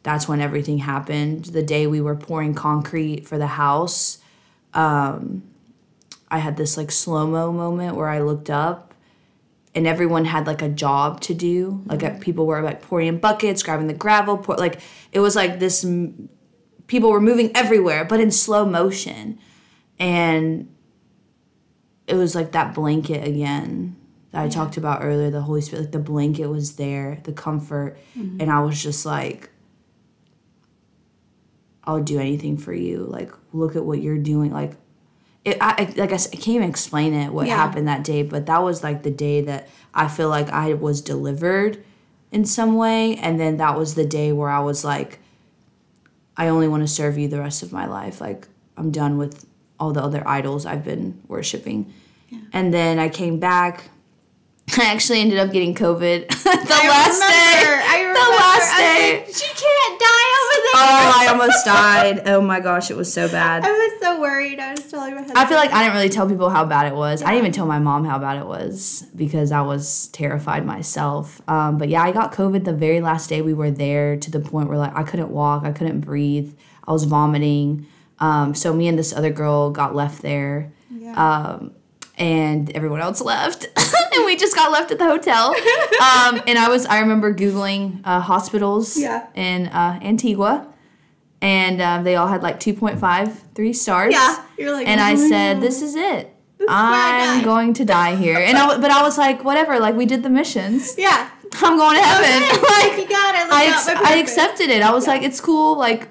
S2: that's when everything happened. The day we were pouring concrete for the house, I had this, like, slow-mo moment where I looked up and everyone had, like, a job to do. Like, people were, like, pouring in buckets, grabbing the gravel. Like, it was like this... People were moving everywhere, but in slow motion. And it was like that blanket again that I talked about earlier, the Holy Spirit. Like, the blanket was there, the comfort. Mm-hmm. And I was just like, I'll do anything for you. Like, look at what you're doing. Like, I can't even explain it, what happened that day. But that was like the day that I feel like I was delivered in some way. And then that was the day where I was like, I only want to serve you the rest of my life. Like, I'm done with all the other idols I've been worshiping. Yeah. And then I came back. I actually ended up getting COVID the last day.
S1: She can't die over there.
S2: Oh, I almost died. Oh my gosh, it was so bad.
S1: I was so worried. I was telling my husband.
S2: I feel like I didn't really tell people how bad it was. Yeah. I didn't even tell my mom how bad it was because I was terrified myself. But yeah, I got COVID the very last day we were there, to the point where, like, I couldn't walk, I couldn't breathe, I was vomiting. So me and this other girl got left there. Yeah. And everyone else left. And we just got left at the hotel. And I remember Googling hospitals in Antigua. And they all had like 2.5, 3 stars.
S1: Yeah. You're like,
S2: and I said, this is it. I'm going to die here. But I was like, whatever. Like, we did the missions.
S1: Yeah.
S2: I'm going to heaven.
S1: Okay. Like, you got it.
S2: I accepted it. I was like, it's cool. Like,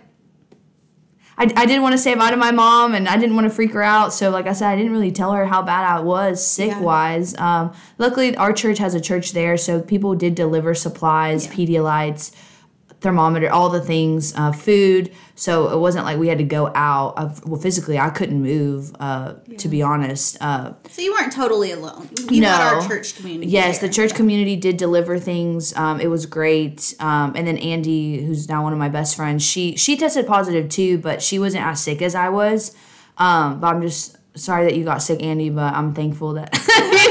S2: I didn't want to say bye to my mom, and I didn't want to freak her out. So, like I said, I didn't really tell her how bad I was sick-wise. Luckily, our church has a church there, so people did deliver supplies, Pedialytes, thermometer, all the things, food. So it wasn't like we had to go out. Physically, I couldn't move, to be honest.
S1: So you weren't totally alone. You had our church community.
S2: Yes,
S1: there.
S2: The church community did deliver things. It was great. And then Andy, who's now one of my best friends, she tested positive too, but she wasn't as sick as I was. But I'm just sorry that you got sick, Andy, but I'm thankful that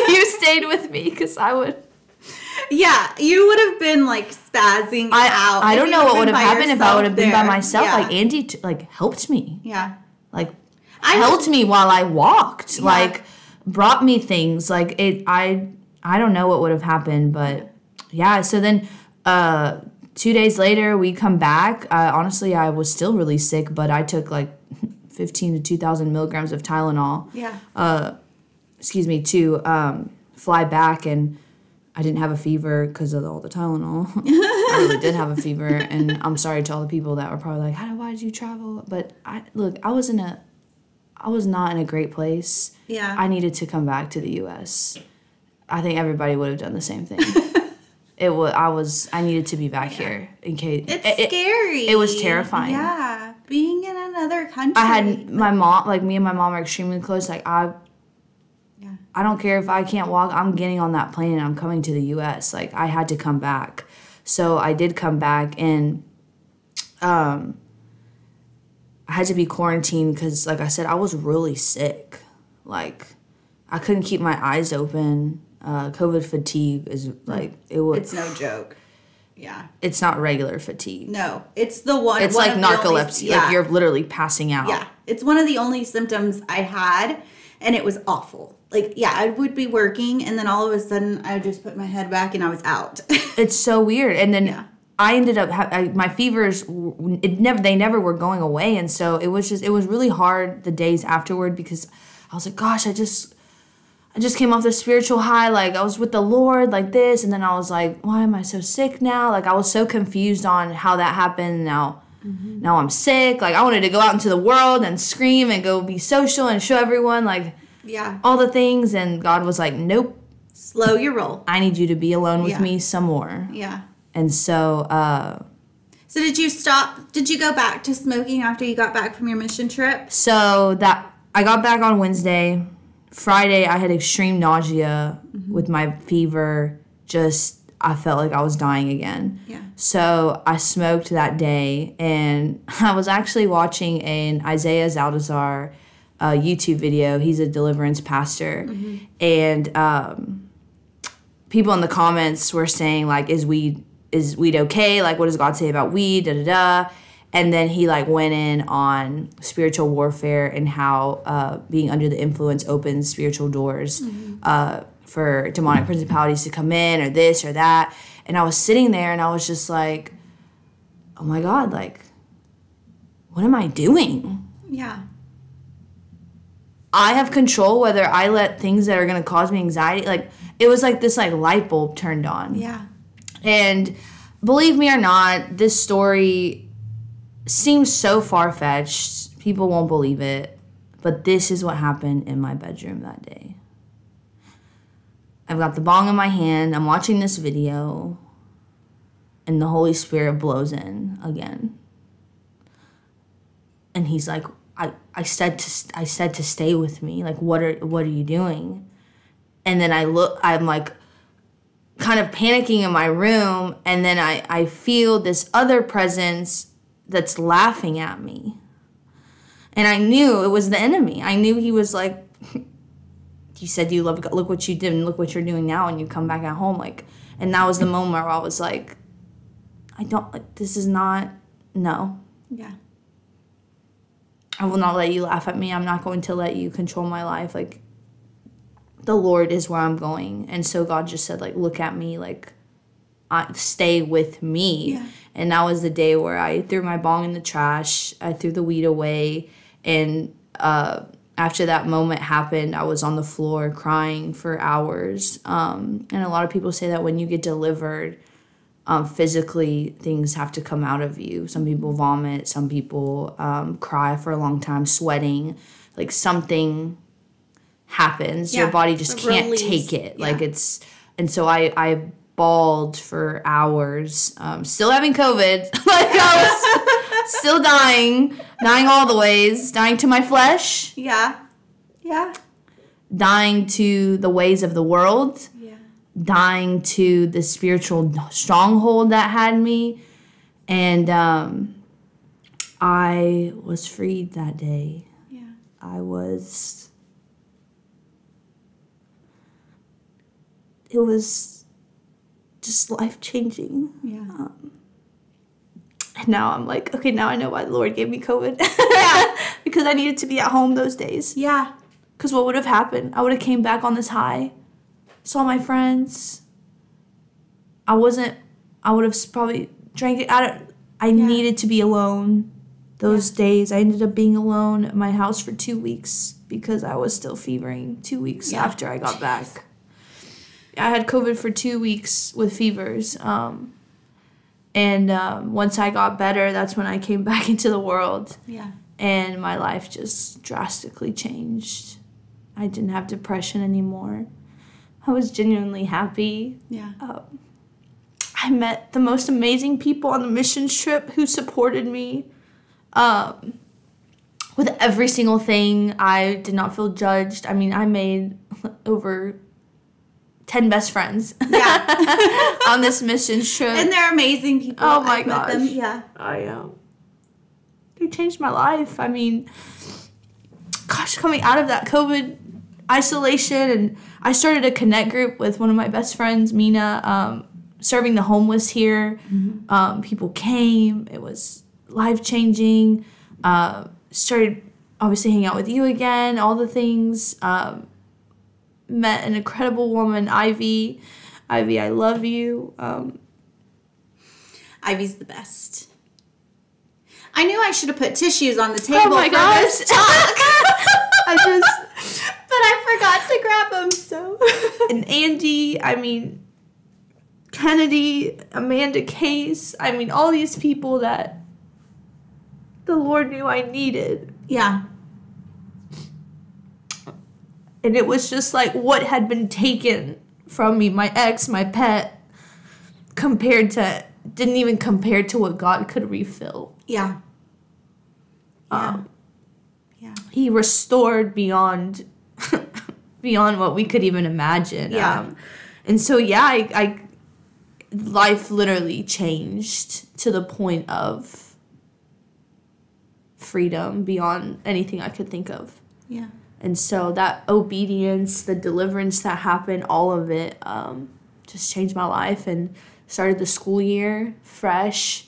S2: you stayed with me, because I would...
S1: Yeah, you would have been like spazzing out.
S2: I don't know what would have happened if I would have been by
S1: there.
S2: myself.
S1: Yeah.
S2: Like Andy, helped me.
S1: Yeah.
S2: Like helped me while I walked.
S1: Yeah.
S2: Like brought me things. Like I don't know what would have happened, but yeah. So then 2 days later we come back. Honestly, I was still really sick, but I took like 15 to 2,000 milligrams of Tylenol.
S1: Yeah.
S2: To fly back, and I didn't have a fever because of all the Tylenol. I really did have a fever, and I'm sorry to all the people that were probably like, why did you travel? But I was not in a great place.
S1: Yeah.
S2: I needed to come back to the U.S. I think everybody would have done the same thing. I needed to be back here in case.
S1: It's scary.
S2: It was terrifying.
S1: Yeah. Being in another country.
S2: I had my mom, like me and my mom are extremely close. Like I don't care if I can't walk. I'm getting on that plane and I'm coming to the U.S. Like I had to come back. So I did come back, and I had to be quarantined because, like I said, I was really sick. Like I couldn't keep my eyes open. COVID fatigue is like it was.
S1: It's no joke. Yeah.
S2: It's not regular fatigue.
S1: No, it's the one.
S2: It's like narcolepsy. Like you're literally passing out.
S1: Yeah, it's one of the only symptoms I had, and it was awful. Like, yeah, I would be working, and then all of a sudden, I would just put my head back, and I was out.
S2: It's so weird. And then I ended up my fevers. They never were going away, and so it was really hard the days afterward because I was like, gosh, I just came off this spiritual high. Like I was with the Lord, like this, and then I was like, why am I so sick now? Like I was so confused on how that happened. Now I'm sick. Like I wanted to go out into the world and scream and go be social and show everyone like.
S1: Yeah.
S2: All the things, and God was like, nope.
S1: Slow your roll.
S2: I need you to be alone with me some more.
S1: Yeah.
S2: And so...
S1: so did you go back to smoking after you got back from your mission trip?
S2: So that I got back on Wednesday. Friday, I had extreme nausea with my fever. I felt like I was dying again.
S1: Yeah.
S2: So I smoked that day, and I was actually watching an Isaiah Zaldazar YouTube video. He's a Deliverance pastor, and people in the comments were saying like, is weed okay? Like, what does God say about weed? Da da da. And then he like went in on spiritual warfare and how being under the influence opens spiritual doors for demonic principalities to come in, or this or that. And I was sitting there and I was just like, oh my God, like, what am I doing?
S1: Yeah.
S2: I have control whether I let things that are going to cause me anxiety. Like, it was like this like light bulb turned on.
S1: Yeah.
S2: And believe me or not, this story seems so far-fetched. People won't believe it. But this is what happened in my bedroom that day. I've got the bong in my hand. I'm watching this video. And the Holy Spirit blows in again. And he's like, I said to stay with me. Like, what are you doing? And then I'm like kind of panicking in my room, and then I feel this other presence that's laughing at me. And I knew it was the enemy. I knew he was like, he said, you love God, look what you did and look what you're doing now, and you come back at home. Like, and that was the moment where I was like, this is not, no.
S1: Yeah.
S2: I will not let you laugh at me. I'm not going to let you control my life. Like, the Lord is where I'm going. And so God just said, like, look at me, like, stay with me.
S1: Yeah.
S2: And that was the day where I threw my bong in the trash. I threw the weed away. And after that moment happened, I was on the floor crying for hours. And a lot of people say that when you get delivered, physically, things have to come out of you. Some people vomit. Some people cry for a long time, sweating. Like, something happens. Your body just can't take it. Yeah. Like, it's... And so I bawled for hours, still having COVID. Like, I was still dying all the ways. Dying to my flesh.
S1: Yeah. Yeah.
S2: Dying to the ways of the world. Dying to the spiritual stronghold that had me. And I was freed that day.
S1: Yeah.
S2: It was just life-changing.
S1: Yeah.
S2: And now I'm like, okay, now I know why the Lord gave me COVID. Yeah. Because I needed to be at home those days.
S1: Yeah.
S2: Because what would have happened? I would have came back on this high, saw my friends. I would have probably drank it. I needed to be alone those days. I ended up being alone at my house for 2 weeks because I was still fevering 2 weeks after I got back. I had COVID for 2 weeks with fevers. And once I got better, that's when I came back into the world.
S1: Yeah.
S2: And my life just drastically changed. I didn't have depression anymore. I was genuinely happy.
S1: Yeah.
S2: I met the most amazing people on the mission trip who supported me with every single thing. I did not feel judged. I mean, I made over 10 best friends on this mission trip.
S1: And they're amazing people.
S2: Oh my gosh.
S1: Met them. Yeah.
S2: They changed my life. I mean, gosh, coming out of that COVID isolation, and I started a connect group with one of my best friends, Mina, serving the homeless here. Mm-hmm. People came. It was life-changing. Started, obviously, hanging out with you again, all the things. Met an incredible woman, Ivy. Ivy, I love you.
S1: Ivy's the best. I knew I should have put tissues on the table
S2: for
S1: this talk.
S2: But
S1: I forgot to grab them, so.
S2: And Andy, I mean, Kennedy, Amanda Case, I mean, all these people that the Lord knew I needed.
S1: Yeah.
S2: And it was just like what had been taken from me, my ex, my pet, didn't even compare to what God could refill.
S1: Yeah.
S2: Yeah. He restored beyond what we could even imagine.
S1: Yeah.
S2: And so, I life literally changed to the point of freedom beyond anything I could think of.
S1: Yeah.
S2: And so that obedience, the deliverance that happened, all of it just changed my life and started the school year fresh.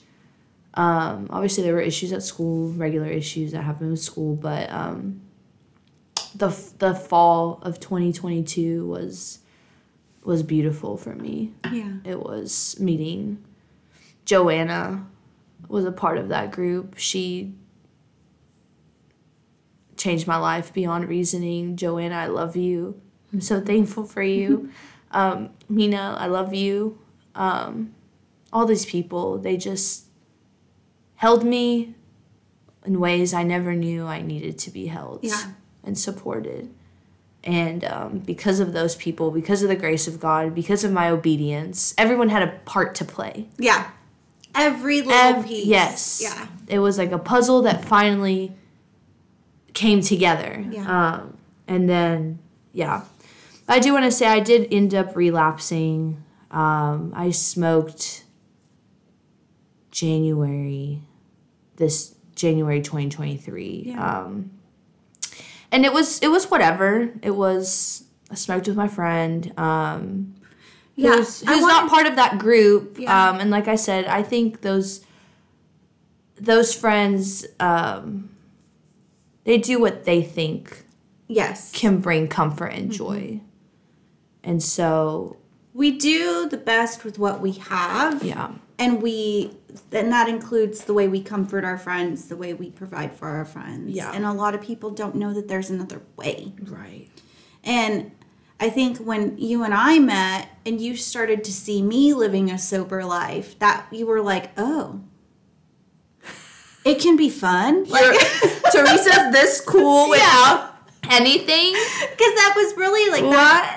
S2: Obviously, there were issues at school, regular issues that happened with school, but the fall of 2022 was beautiful for me.
S1: Yeah.
S2: It was meeting Joanna was a part of that group. She changed my life beyond reasoning. Joanna, I love you. I'm so thankful for you. Mina, I love you. All these people, they just held me in ways I never knew I needed to be held and supported. And because of those people, because of the grace of God, because of my obedience, everyone had a part to play.
S1: Yeah. Every little piece.
S2: Yes.
S1: Yeah.
S2: It was like a puzzle that finally came together.
S1: Yeah.
S2: And then, I do want to say I did end up relapsing. I smoked January 2023.
S1: Yeah.
S2: And it was whatever. I smoked with my friend. Who's not part of that group.
S1: Yeah.
S2: And like I said, I think those friends, they do what they think can bring comfort and joy. And so
S1: we do the best with what we have.
S2: Yeah.
S1: And that includes the way we comfort our friends, the way we provide for our friends.
S2: Yeah.
S1: And a lot of people don't know that there's another way.
S2: Right.
S1: And I think when you and I met and you started to see me living a sober life, that you were like, oh, it can be fun. Like
S2: Teresa's this cool without anything.
S1: Because that was really like
S2: what?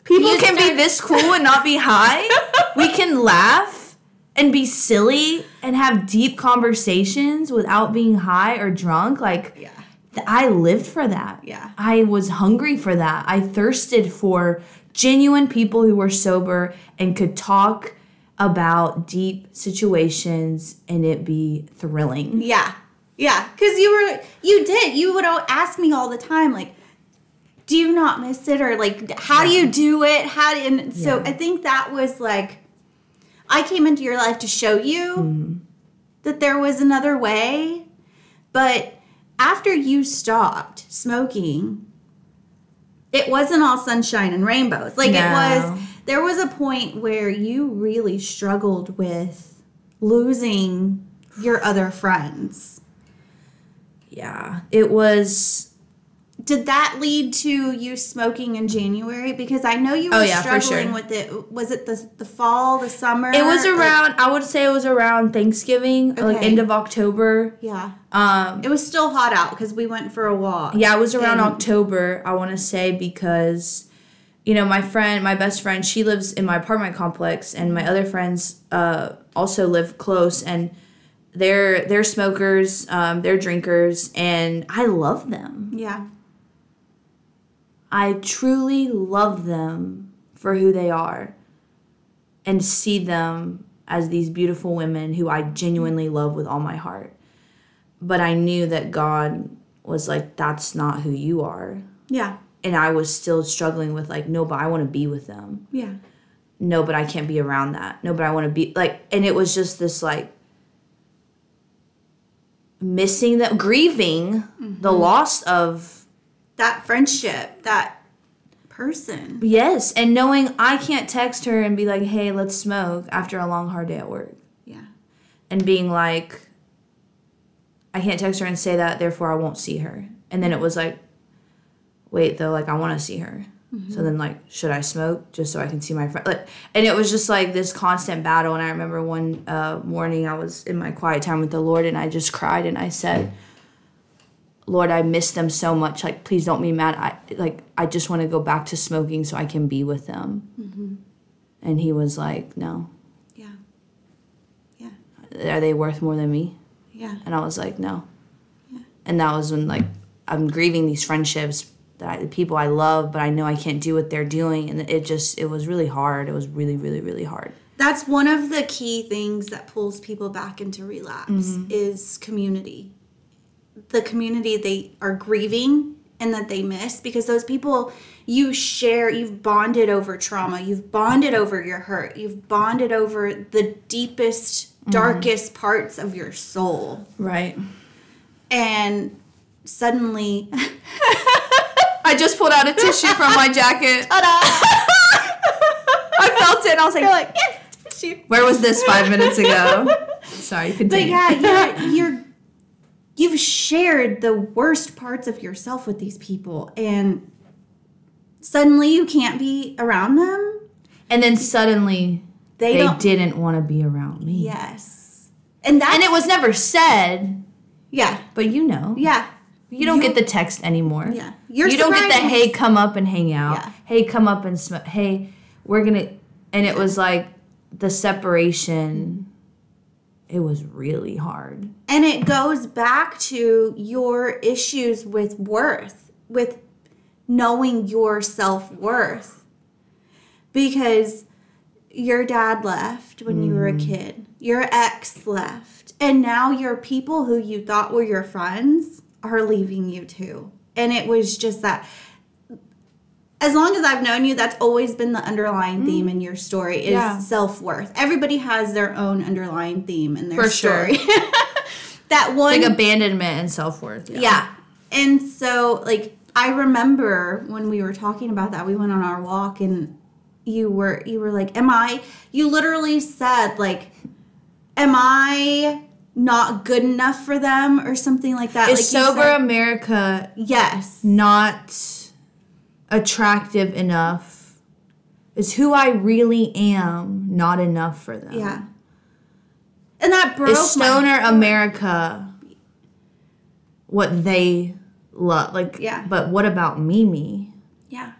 S2: People can be this cool and not be high. We can laugh and be silly and have deep conversations without being high or drunk. Like, I lived for that.
S1: Yeah.
S2: I was hungry for that. I thirsted for genuine people who were sober and could talk about deep situations and it be thrilling.
S1: Yeah. Yeah. Because you would ask me all the time, like, do you not miss it? Or like, how do you do it? So I think that was like I came into your life to show you that there was another way. But after you stopped smoking, it wasn't all sunshine and rainbows. Like, there was a point where you really struggled with losing your other friends.
S2: Yeah, it was.
S1: Did that lead to you smoking in January? Because I know you were struggling with it. Was it the fall, the summer?
S2: It was around, I would say it was around Thanksgiving, like end of October.
S1: Yeah. It was still hot out because we went for a walk.
S2: Yeah, it was around October, I want to say, because, you know, my best friend, she lives in my apartment complex, and my other friends also live close, and they're smokers, they're drinkers, and I love them.
S1: Yeah.
S2: I truly love them for who they are and see them as these beautiful women who I genuinely love with all my heart. But I knew that God was like, that's not who you are.
S1: Yeah.
S2: And I was still struggling with like, no, but I want to be with them.
S1: Yeah.
S2: No, but I can't be around that. No, but I want to be like, and it was just this like missing that, grieving the loss of
S1: that friendship, that person.
S2: Yes, and knowing I can't text her and be like, hey, let's smoke after a long, hard day at work.
S1: Yeah.
S2: And being like, I can't text her and say that, therefore I won't see her. And then it was like, wait, though, like, I want to see her. So then, like, should I smoke just so I can see my friend? Like, and it was just, like, this constant battle. And I remember one morning I was in my quiet time with the Lord, and I just cried, and I said, Lord, I miss them so much. Like, please don't be mad. I just want to go back to smoking so I can be with them. And he was like, no.
S1: Yeah. Yeah.
S2: Are they worth more than me?
S1: Yeah.
S2: And I was like, no.
S1: Yeah.
S2: And that was when, like, I'm grieving these friendships, the people I love, but I know I can't do what they're doing. And it was really hard. It was really, really, really hard.
S1: That's one of the key things that pulls people back into relapse is community. The community they are grieving and that they miss, because those people you've bonded over trauma, you've bonded over your hurt, you've bonded over the deepest, darkest parts of your soul.
S2: Right.
S1: And suddenly
S2: I just pulled out a tissue from my jacket. I felt it and I was like,
S1: you're like, yes, tissue.
S2: Where was this 5 minutes ago? Sorry, continue.
S1: But yeah, you've shared the worst parts of yourself with these people, and suddenly you can't be around them.
S2: And then suddenly they didn't want to be around me.
S1: Yes. And
S2: it was never said.
S1: Yeah.
S2: But you know.
S1: Yeah.
S2: You don't get the text anymore.
S1: Yeah.
S2: You don't get the, hey, come up and hang out.
S1: Yeah.
S2: Hey, come up and smoke. Hey, we're going to. And it was like the separation. It was really hard. And
S1: it goes back to your issues with worth, with knowing your self-worth. Because your dad left when you were a kid. Your ex left. And now your people who you thought were your friends are leaving you too. And it was just that. As long as I've known you, that's always been the underlying theme in your story is self-worth. Everybody has their own underlying theme in their story.
S2: Sure.
S1: That one,
S2: it's like abandonment and self-worth.
S1: Yeah. And so, like, I remember when we were talking about that, we went on our walk and you were like, you literally said, like, am I not good enough for them or something like that?
S2: Is
S1: like
S2: sober America not attractive enough? Is who I really am not enough for them?
S1: Yeah. And that broke
S2: Is stoner America what they love? Like, but what about Mimi?
S1: Yeah.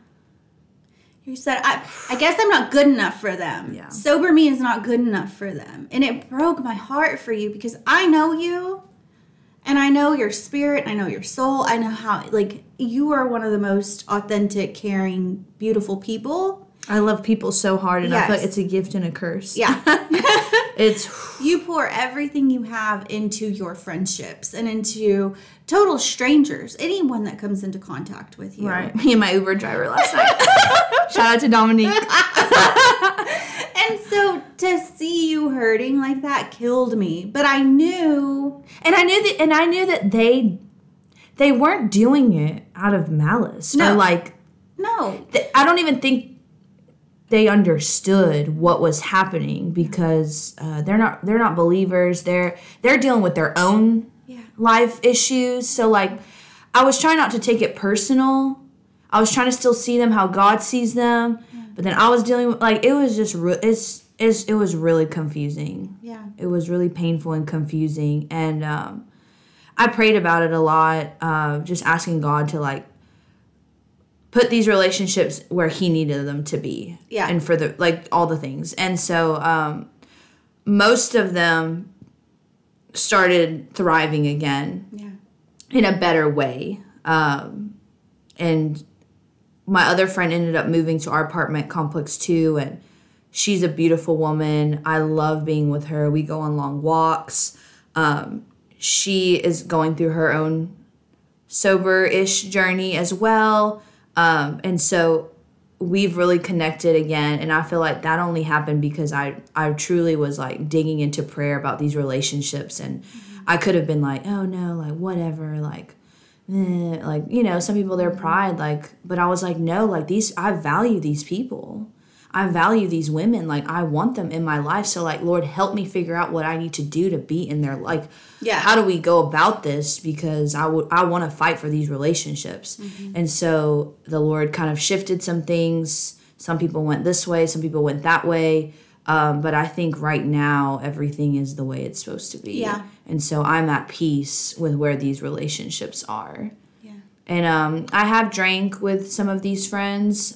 S1: You said, I guess I'm not good enough for them.
S2: Yeah.
S1: Sober me is not good enough for them. And it broke my heart for you because I know you and I know your spirit. I know your soul. I know how, like, you are one of the most authentic, caring, beautiful people.
S2: I love people so hard, and I feel like it's a gift and a curse.
S1: Yeah.
S2: It's
S1: you pour everything you have into your friendships and into total strangers, anyone that comes into contact with you.
S2: Right. Me and my Uber driver last night. Shout out to Dominique.
S1: And so to see you hurting like that killed me. But I knew.
S2: And I knew that they weren't doing it out of malice.
S1: No.
S2: Or like,
S1: no.
S2: I don't even think they understood what was happening because they're not believers. They're dealing with their own life issues. So like, I was trying not to take it personal. I was trying to still see them how God sees them. Yeah. But then I was dealing with, like, it was just it was really confusing.
S1: Yeah.
S2: It was really painful and confusing. And I prayed about it a lot, just asking God to, like, put these relationships where he needed them to be.
S1: Yeah.
S2: And for the, like, all the things. And so most of them started thriving again.
S1: Yeah.
S2: In a better way. And my other friend ended up moving to our apartment complex too, and she's a beautiful woman. I love being with her. We go on long walks. She is going through her own sober-ish journey as well. And so we've really connected again. And I feel like that only happened because I truly was like digging into prayer about these relationships. And I could have been like, oh no, like whatever, like, like, you know, some people, their pride, like, but I was like, no, like I value these people. I value these women. Like, I want them in my life. So, like, Lord, help me figure out what I need to do to be in their, like, how do we go about this? Because I want to fight for these relationships. Mm-hmm. And so the Lord kind of shifted some things. Some people went this way. Some people went that way. But I think right now everything is the way it's supposed to be.
S1: Yeah.
S2: And so I'm at peace with where these relationships are.
S1: Yeah.
S2: And I have drank with some of these friends.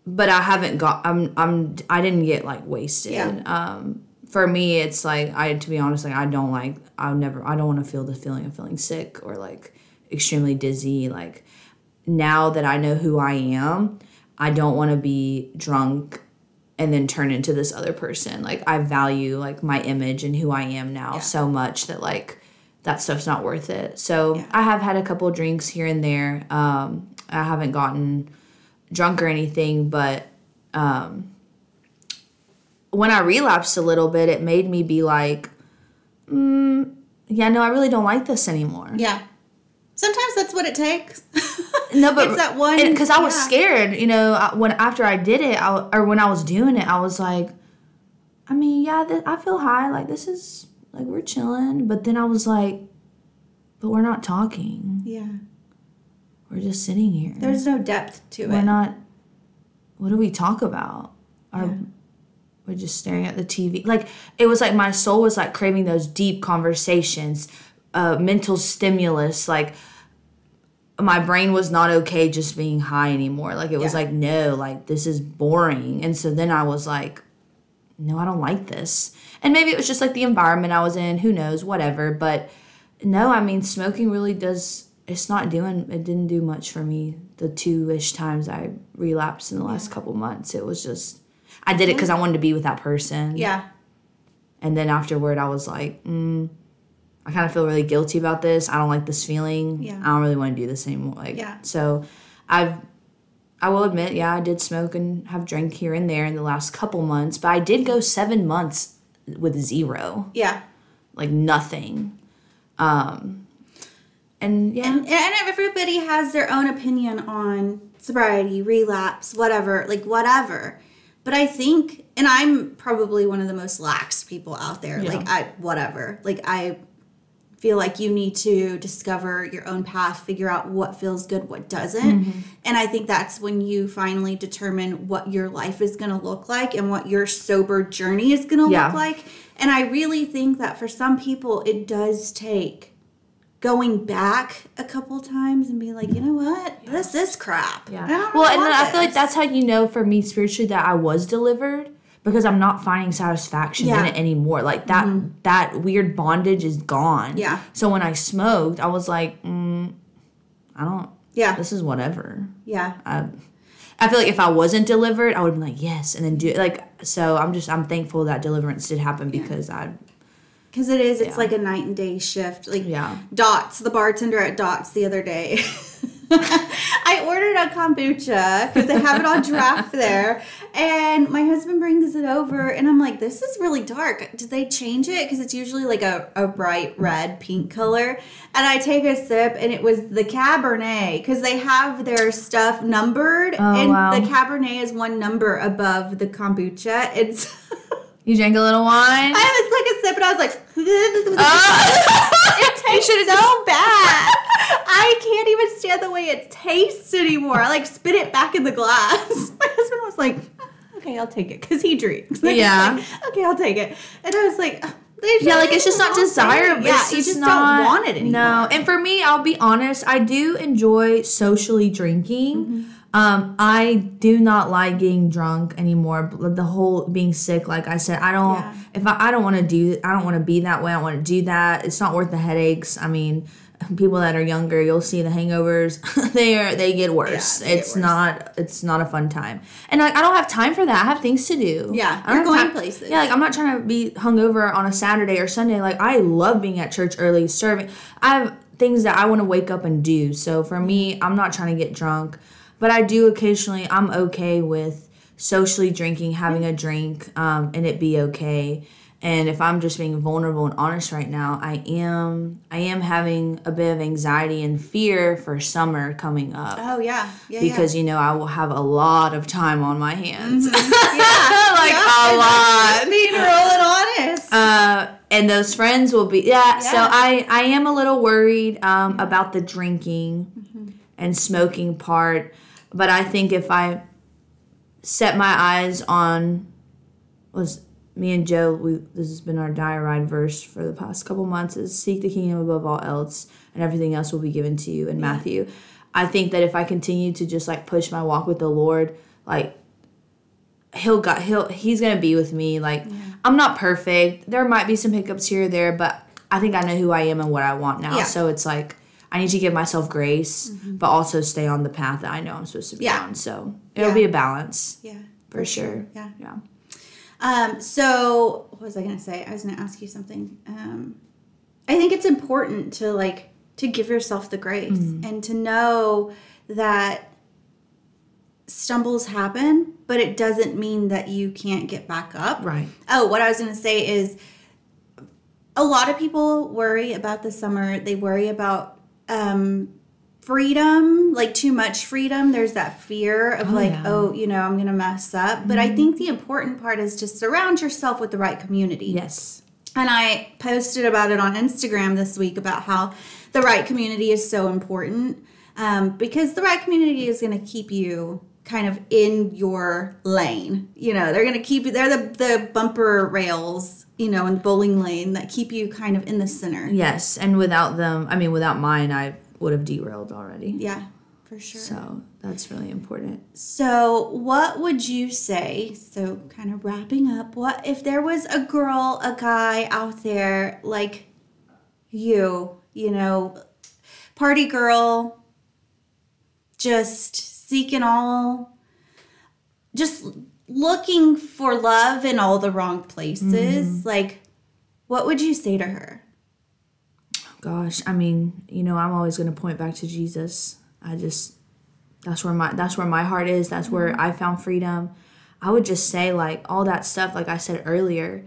S2: But I haven't got, I didn't get like wasted.
S1: Yeah.
S2: For me, it's like, to be honest, like I don't want to feel the feeling of feeling sick or like extremely dizzy. Like now that I know who I am, I don't want to be drunk and then turn into this other person. Like I value like my image and who I am now so much that like that stuff's not worth it. So I have had a couple of drinks here and there. I haven't gotten drunk or anything, but when I relapsed a little bit, it made me be like, I really don't like this anymore.
S1: Yeah. Sometimes that's what it takes.
S2: No, but
S1: it's that one,
S2: because I was scared, you know, after I did it, when I was doing it, I was like, I feel high, like this is like we're chilling, but then I was like, but we're not talking.
S1: Yeah.
S2: We're just sitting here.
S1: There's no depth to it.
S2: We're not. What do we talk about? We're just staring at the TV. Like, it was like my soul was like craving those deep conversations, mental stimulus. Like, my brain was not okay just being high anymore. Like, it was like, no, like, this is boring. And so then I was like, no, I don't like this. And maybe it was just like the environment I was in. Who knows? Whatever. But no, smoking really does. It didn't do much for me the 2-ish times I relapsed in the last couple months. It was just, I did it because I wanted to be with that person. Yeah. And then afterward, I was like, I kind of feel really guilty about this. I don't like this feeling. Yeah. I don't really want to do this anymore. Like, so I will admit, I did smoke and have drank here and there in the last couple months, but I did go 7 months with 0. Yeah. Like nothing. And
S1: everybody has their own opinion on sobriety, relapse, whatever. But I think, and I'm probably one of the most lax people out there. Yeah. I feel like you need to discover your own path, figure out what feels good, what doesn't. Mm-hmm. And I think that's when you finally determine what your life is going to look like and what your sober journey is going to look like. And I really think that for some people, it does take going back a couple times and being like, you know what? This is crap. Yeah.
S2: I feel like that's how you know for me spiritually that I was delivered, because I'm not finding satisfaction in it anymore. Like that weird bondage is gone. Yeah. So when I smoked, I was like, I don't. Yeah. This is whatever. Yeah. I feel like if I wasn't delivered, I would be like, yes, and then do it. Like, so I'm thankful that deliverance did happen because
S1: Because it's like a night and day shift. Like Dots, the bartender at Dots the other day. I ordered a kombucha because they have it on draft there. And my husband brings it over and I'm like, this is really dark. Did they change it? Because it's usually like a bright red, pink color. And I take a sip and it was the Cabernet because they have their stuff numbered. The Cabernet is one number above the kombucha. It's...
S2: You drank a little wine?
S1: I was like a sip and I was like, it tastes so bad. I can't even stand the way it tastes anymore. I like spit it back in the glass. My husband was like, okay, I'll take it because he drinks.
S2: Yeah.
S1: Like, okay, I'll take it. And I was like,
S2: like it's just not desirable.
S1: Yeah, you just don't want it anymore.
S2: No, and for me, I'll be honest, I do enjoy socially drinking. Mm-hmm. I do not like getting drunk anymore. The whole being sick, like I said, I don't. Yeah. If I don't want to do, I don't want to be that way. I don't want to do that. It's not worth the headaches. I mean, people that are younger, you'll see the hangovers. they get worse. Yeah, it's not a fun time. And like I don't have time for that. I have things to do.
S1: Yeah, you're going places.
S2: Yeah, like I'm not trying to be hungover on a Saturday or Sunday. Like I love being at church early, serving. I have things that I want to wake up and do. So for me, I'm not trying to get drunk. But I do occasionally, I'm okay with socially drinking, having a drink, and it be okay. And if I'm just being vulnerable and honest right now, I am having a bit of anxiety and fear for summer coming up.
S1: Oh, yeah.
S2: Because, you know, I will have a lot of time on my hands. Mm-hmm. A lot.
S1: Being real and honest.
S2: And those friends will be, so I am a little worried about the drinking and smoking part. But I think if I set my eyes on, me and Joe, this has been our diary verse for the past couple months, is seek the kingdom above all else, and everything else will be given to you in Matthew. I think that if I continue to just like push my walk with the Lord, like he's gonna be with me. Like I'm not perfect. There might be some hiccups here or there, but I think I know who I am and what I want now. Yeah. So it's like I need to give myself grace, but also stay on the path that I know I'm supposed to be on. So it'll be a balance. Yeah. For sure.
S1: Yeah. So what was I going to say? I was going to ask you something. I think it's important to give yourself the grace and to know that stumbles happen, but it doesn't mean that you can't get back up.
S2: Right.
S1: Oh, what I was going to say is a lot of people worry about the summer. They worry about freedom, like too much freedom. There's that fear of I'm going to mess up. Mm-hmm. But I think the important part is to surround yourself with the right community.
S2: Yes.
S1: And I posted about it on Instagram this week about how the right community is so important because the right community is going to keep you kind of in your lane. You know, they're going to keep you, they're the bumper rails, in the bowling lane that keep you kind of in the center.
S2: Yes. And without them, without mine, I would have derailed already.
S1: Yeah, for sure.
S2: So that's really important.
S1: So what would you say, so kind of wrapping up, what if there was a girl, a guy out there like you, party girl, just seeking just looking for love in all the wrong places, what would you say to her?
S2: Gosh, I'm always going to point back to Jesus. That's where my heart is. That's where I found freedom. I would just say all that stuff, like I said earlier,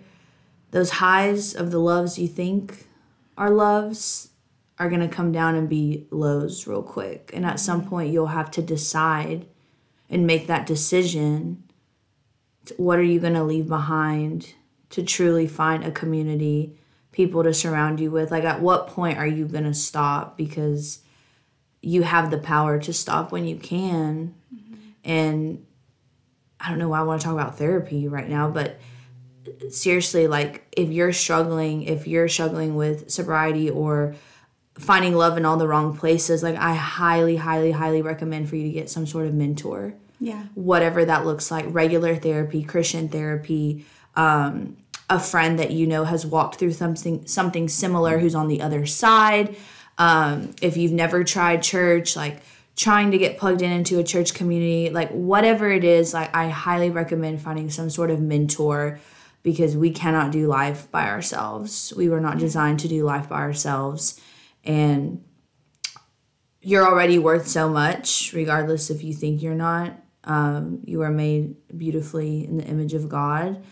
S2: those highs of the loves you think are loves are going to come down and be lows real quick. And at some point you'll have to decide and make that decision. What are you going to leave behind to truly find a community, people to surround you with? At what point are you going to stop? Because you have the power to stop when you can. Mm-hmm. And I don't know why I want to talk about therapy right now, but seriously, if you're struggling with sobriety or finding love in all the wrong places, I highly, highly, highly recommend for you to get some sort of mentor.
S1: Yeah.
S2: Whatever that looks like, regular therapy, Christian therapy, a friend that has walked through something similar who's on the other side. If you've never tried church, trying to get plugged into a church community, whatever it is, I highly recommend finding some sort of mentor because we cannot do life by ourselves. We were not designed to do life by ourselves. And you're already worth so much, regardless if you think you're not. You are made beautifully in the image of God,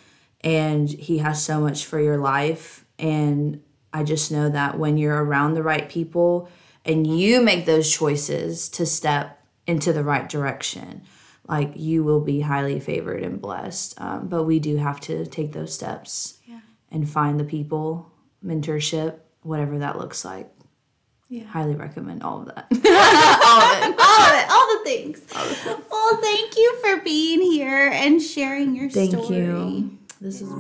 S2: and He has so much for your life. And I just know that when you're around the right people and you make those choices to step into the right direction, like, you will be highly favored and blessed. But we do have to take those steps and find the people, mentorship, whatever that looks like. Yeah. Highly recommend all of that.
S1: all the things. Well, thank you for being here and sharing your story.
S2: Thank you. This is